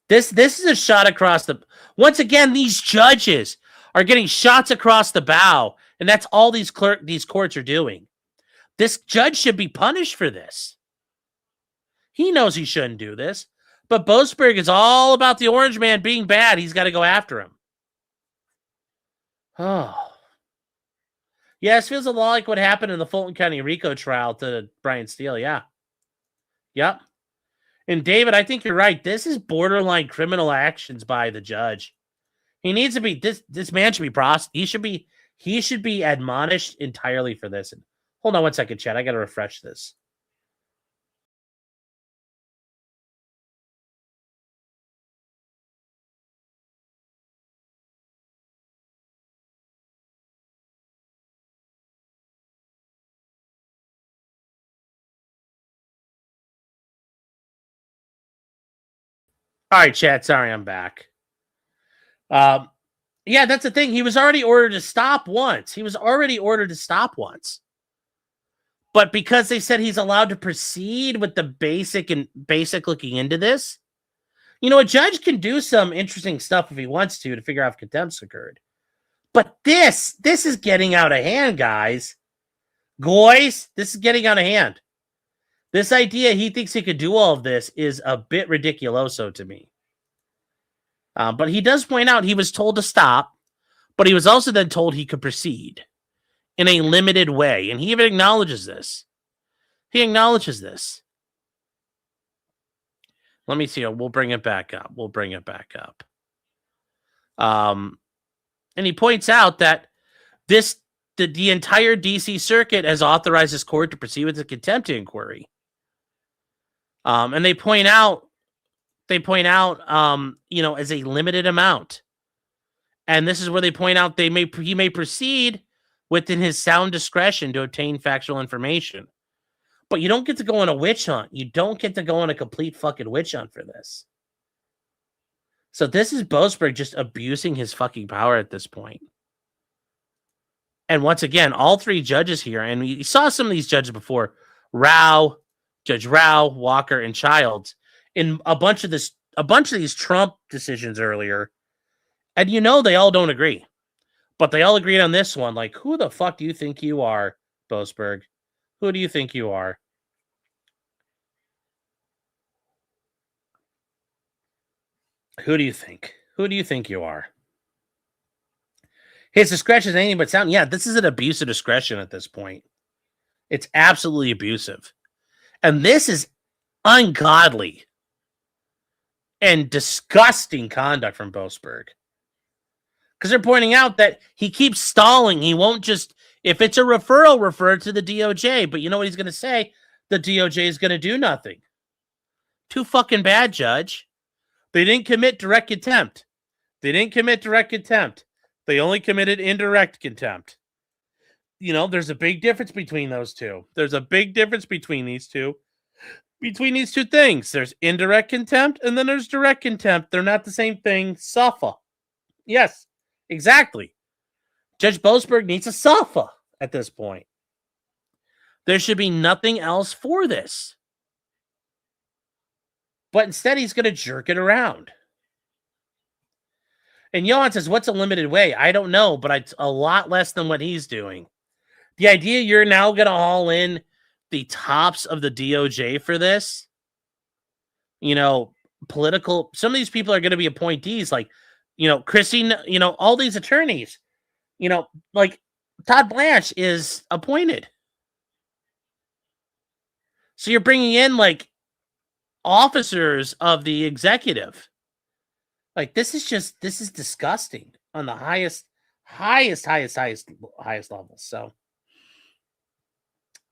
This is a shot across the... Once again, these judges are getting shots across the bow, and that's all these courts are doing. This judge should be punished for this. He knows he shouldn't do this, but Boasberg is all about the orange man being bad. He's got to go after him. Oh. Yes, feels a lot like what happened in the Fulton County RICO trial to Brian Steele. Yeah. Yep. And David, I think you're right. This is borderline criminal actions by the judge. He needs to be this man should be prosecuted. He should be admonished entirely for this. And hold on one second, chat. I got to refresh this. All right, chat. Sorry, I'm back. Yeah, that's the thing. He was already ordered to stop once. But because they said he's allowed to proceed with the basic looking into this, you know, a judge can do some interesting stuff if he wants to figure out if contempt's occurred. But this is getting out of hand, guys. This is getting out of hand. This idea he thinks he could do all of this is a bit ridiculoso to me. But he does point out he was told to stop, but he was also then told he could proceed in a limited way. And he even acknowledges this. Let me see. We'll bring it back up. And he points out that the entire DC circuit has authorized this court to proceed with the contempt inquiry. And they point out, as a limited amount. And this is where they point out he may proceed within his sound discretion to obtain factual information. But you don't get to go on a witch hunt. You don't get to go on a complete fucking witch hunt for this. So this is Boasberg just abusing his fucking power at this point. And once again, all three judges here, and we saw some of these judges before, Judge Rao, Walker, and Childs, in a bunch of these Trump decisions earlier. And they all don't agree. But they all agreed on this one. Like, who the fuck do you think you are, Boasberg? Who do you think you are? Who do you think? Who do you think you are? His discretion is anything but sound. Yeah, this is an abuse of discretion at this point. It's absolutely abusive. And this is ungodly and disgusting conduct from Boasberg. Because they're pointing out that he keeps stalling. He won't just, if it's a referral, refer it to the DOJ. But you know what he's going to say? The DOJ is going to do nothing. Too fucking bad, Judge. They didn't commit direct contempt. They only committed indirect contempt. There's a big difference between those two. There's a big difference between these two. Between these two things. There's indirect contempt and then there's direct contempt. They're not the same thing. Suffer. Yes, exactly. Judge Boasberg needs a suffer at this point. There should be nothing else for this. But instead, he's going to jerk it around. And Johan says, what's a limited way? I don't know, but it's a lot less than what he's doing. The idea you're now going to haul in the tops of the DOJ for this, political, some of these people are going to be appointees, like, Chrissy, all these attorneys, like Todd Blanche is appointed. So you're bringing in like officers of the executive. Like this is disgusting on the highest level. So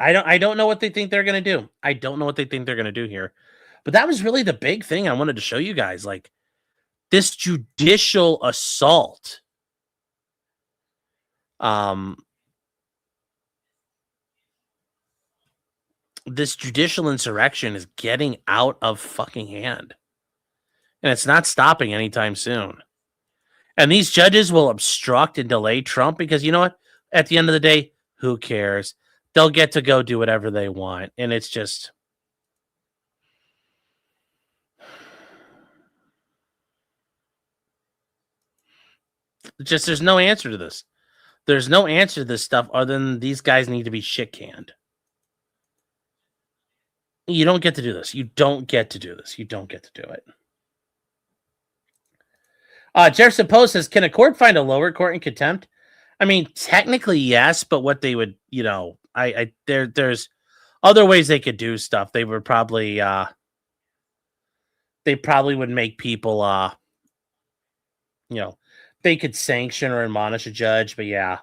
I don't know what they think they're going to do. I don't know what they think they're going to do here. But that was really the big thing I wanted to show you guys, like this judicial assault. This judicial insurrection is getting out of fucking hand. And it's not stopping anytime soon. And these judges will obstruct and delay Trump because you know what? At the end of the day, who cares? They'll get to go do whatever they want. And it's just... there's no answer to this. There's no answer to this stuff other than these guys need to be shit canned. You don't get to do this. You don't get to do this. You don't get to do it. Jefferson Post says, can a court find a lower court in contempt? I mean, technically, yes, but what they would, there's other ways they could do stuff. They would probably, would make people, they could sanction or admonish a judge, but yeah.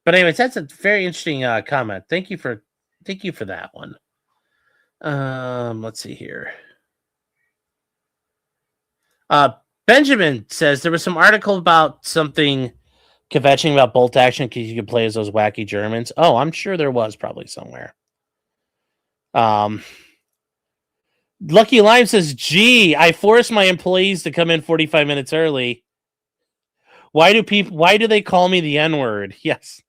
But anyways, that's a very interesting comment. Thank you for that one. Let's see here. Benjamin says there was some article about something kvetching about bolt action because you could play as those wacky Germans. Oh, I'm sure there was probably somewhere. Lucky Lime says, gee, I forced my employees to come in 45 minutes early. Why do they call me the N-word? Yes.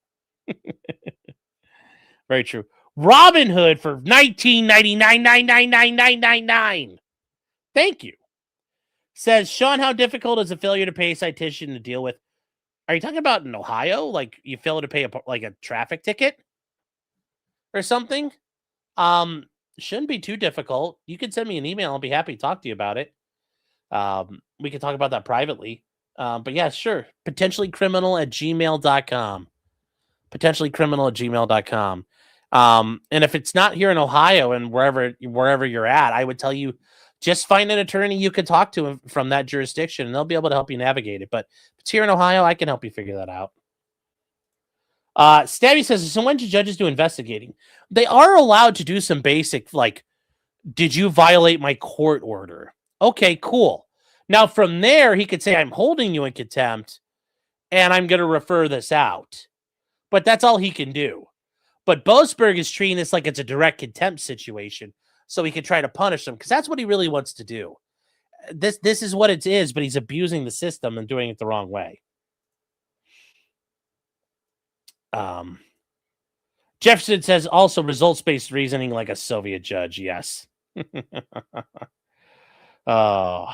Very true. Robin Hood for $19.99. Thank you. Says, Sean, how difficult is a failure to pay citation to deal with? Are you talking about in Ohio? Like you fail to pay a traffic ticket or something? Shouldn't be too difficult. You can send me an email. I'll be happy to talk to you about it. We can talk about that privately. But yeah, sure. Potentiallycriminal@gmail.com. Potentiallycriminal@gmail.com. And if it's not here in Ohio and wherever you're at, I would tell you just find an attorney you can talk to from that jurisdiction and they'll be able to help you navigate it. But if it's here in Ohio, I can help you figure that out. Stabby says, so when do judges do investigating? They are allowed to do some basic, like, did you violate my court order? Okay, cool. Now, from there, he could say, I'm holding you in contempt, and I'm going to refer this out. But that's all he can do. But Boasberg is treating this like it's a direct contempt situation, so he can try to punish him, because that's what he really wants to do. This is what it is, but he's abusing the system and doing it the wrong way. Jefferson says also results-based reasoning like a Soviet judge. Yes. Oh.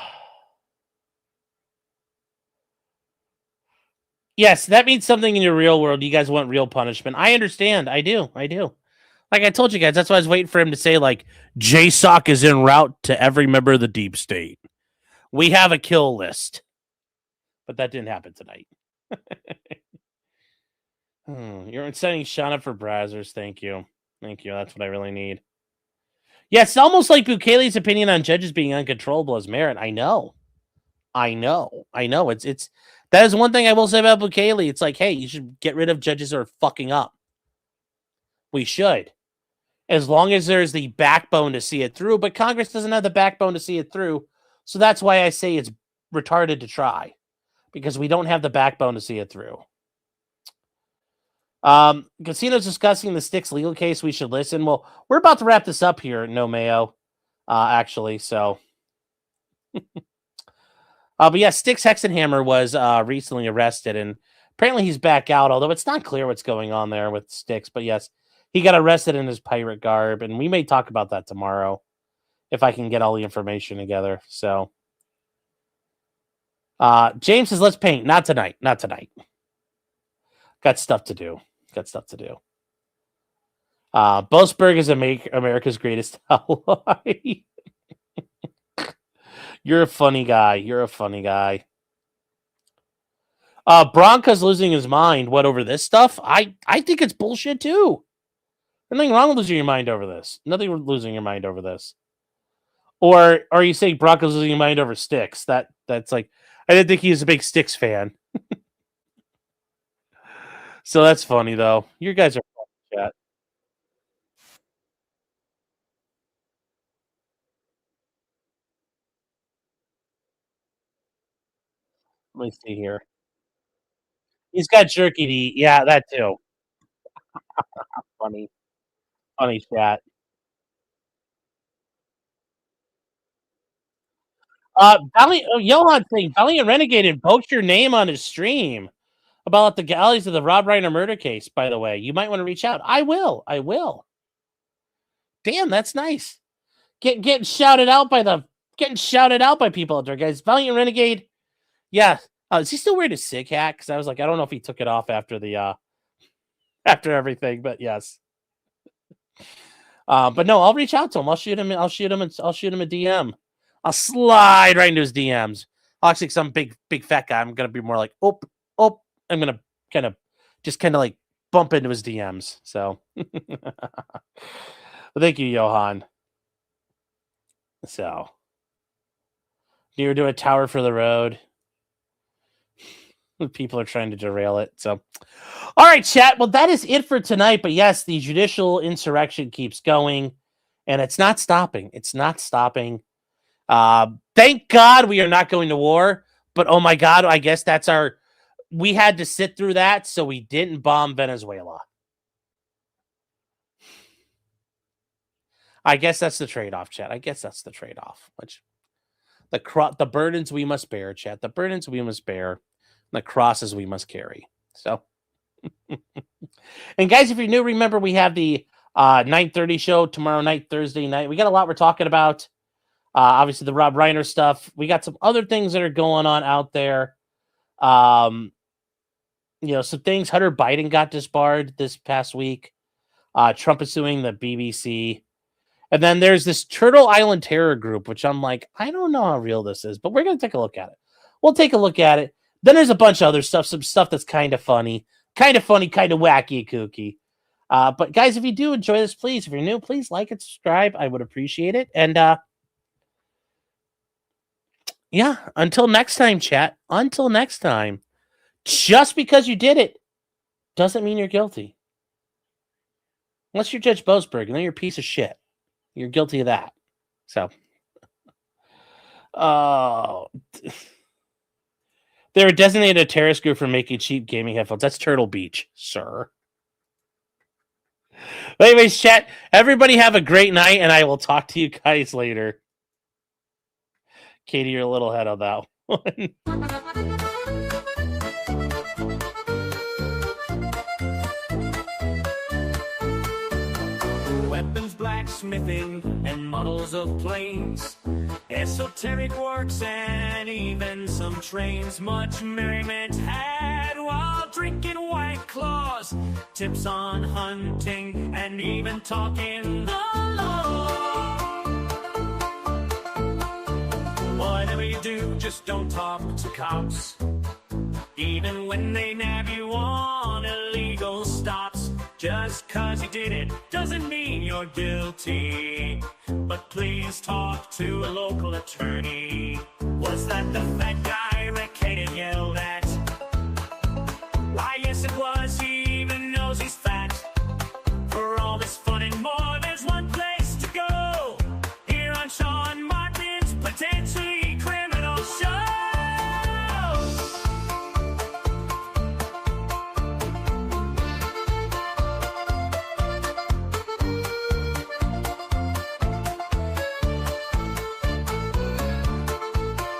Yes, that means something in your real world. You guys want real punishment. I understand. I do. Like I told you guys, that's why I was waiting for him to say, like, JSOC is en route to every member of the deep state. We have a kill list. But that didn't happen tonight. You're sending Sean up for Brazzers. Thank you. That's what I really need. Yes, it's almost like Bukele's opinion on judges being uncontrollable as merit. I know. It's that is one thing I will say about Bukele. It's like, hey, you should get rid of judges that are fucking up. We should. As long as there's the backbone to see it through. But Congress doesn't have the backbone to see it through. So that's why I say it's retarded to try. Because we don't have the backbone to see it through. Casino's discussing the Styx legal case. We should listen. Well, we're about to wrap this up here, No Mayo. Actually, so. But yeah, Styx Hexenhammer was recently arrested, and apparently he's back out, although it's not clear what's going on there with Styx. But yes, he got arrested in his pirate garb, and we may talk about that tomorrow if I can get all the information together. So, James says, let's paint. Not tonight. Got stuff to do. Boasberg is America's greatest ally. You're a funny guy. Bronca's losing his mind. What, over this stuff? I think it's bullshit too. There's nothing wrong with losing your mind over this. Or are you saying Bronca's losing your mind over Styx? That's like, I didn't think he was a big Styx fan. So that's funny though. You guys are funny, chat. Let me see here. He's got jerky to eat. Yeah, that too. Funny chat. Johan saying Valiant Renegade invoked your name on his stream about the galleys of the Rob Reiner murder case. By the way, you might want to reach out. I will. Damn, that's nice. Getting shouted out by people out there, guys. Valiant Renegade. Yeah. Is he still wearing his SIG hat? Because I was like, I don't know if he took it off after the after everything, but yes. But no, I'll reach out to him. I'll shoot him a DM. I'll slide right into his DMs. I'll actually some big fat guy. I'm gonna be more like, oh. I'm gonna kind of like bump into his DMs. So but thank you, Johan. So you were doing a tower for the road. People are trying to derail it. So, all right, chat. Well, that is it for tonight. But yes, the judicial insurrection keeps going, and it's not stopping. Thank God we are not going to war. But oh my God, I guess that's we had to sit through that, so we didn't bomb Venezuela. I guess that's the trade-off, chat. Which the burdens we must bear, chat. The burdens we must bear. The crosses we must carry. So, and guys, if you're new, remember we have the 9:30 show tomorrow night, Thursday night. We got a lot we're talking about. Obviously, the Rob Reiner stuff. We got some other things that are going on out there. Some things. Hunter Biden got disbarred this past week. Trump is suing the BBC. And then there's this Turtle Island terror group, which I'm like, I don't know how real this is, but we're going to take a look at it. We'll take a look at it. Then there's a bunch of other stuff, some stuff that's kind of funny, kind of wacky, kooky. But guys, if you do enjoy this, please, if you're new, please like and subscribe. I would appreciate it. And yeah, until next time, chat. Until next time. Just because you did it doesn't mean you're guilty. Unless you're Judge Boasberg, and then you're a piece of shit. You're guilty of that. So, Oh. They were designated a terrorist group for making cheap gaming headphones. That's Turtle Beach, sir. But anyways, chat, everybody have a great night, and I will talk to you guys later. Katie, you're a little ahead of that one. Weapons, blacksmithing, and models of planes, esoteric works, and even some trains. Much merriment had while drinking White Claws, tips on hunting, and even talking the law. Whatever you do, just don't talk to cops, even when they nab you on illegal stops. Just 'cause you did it doesn't mean you're guilty, but please talk to a local attorney. Was that the fat guy Rick Hayden yelled at? Why, yes it was.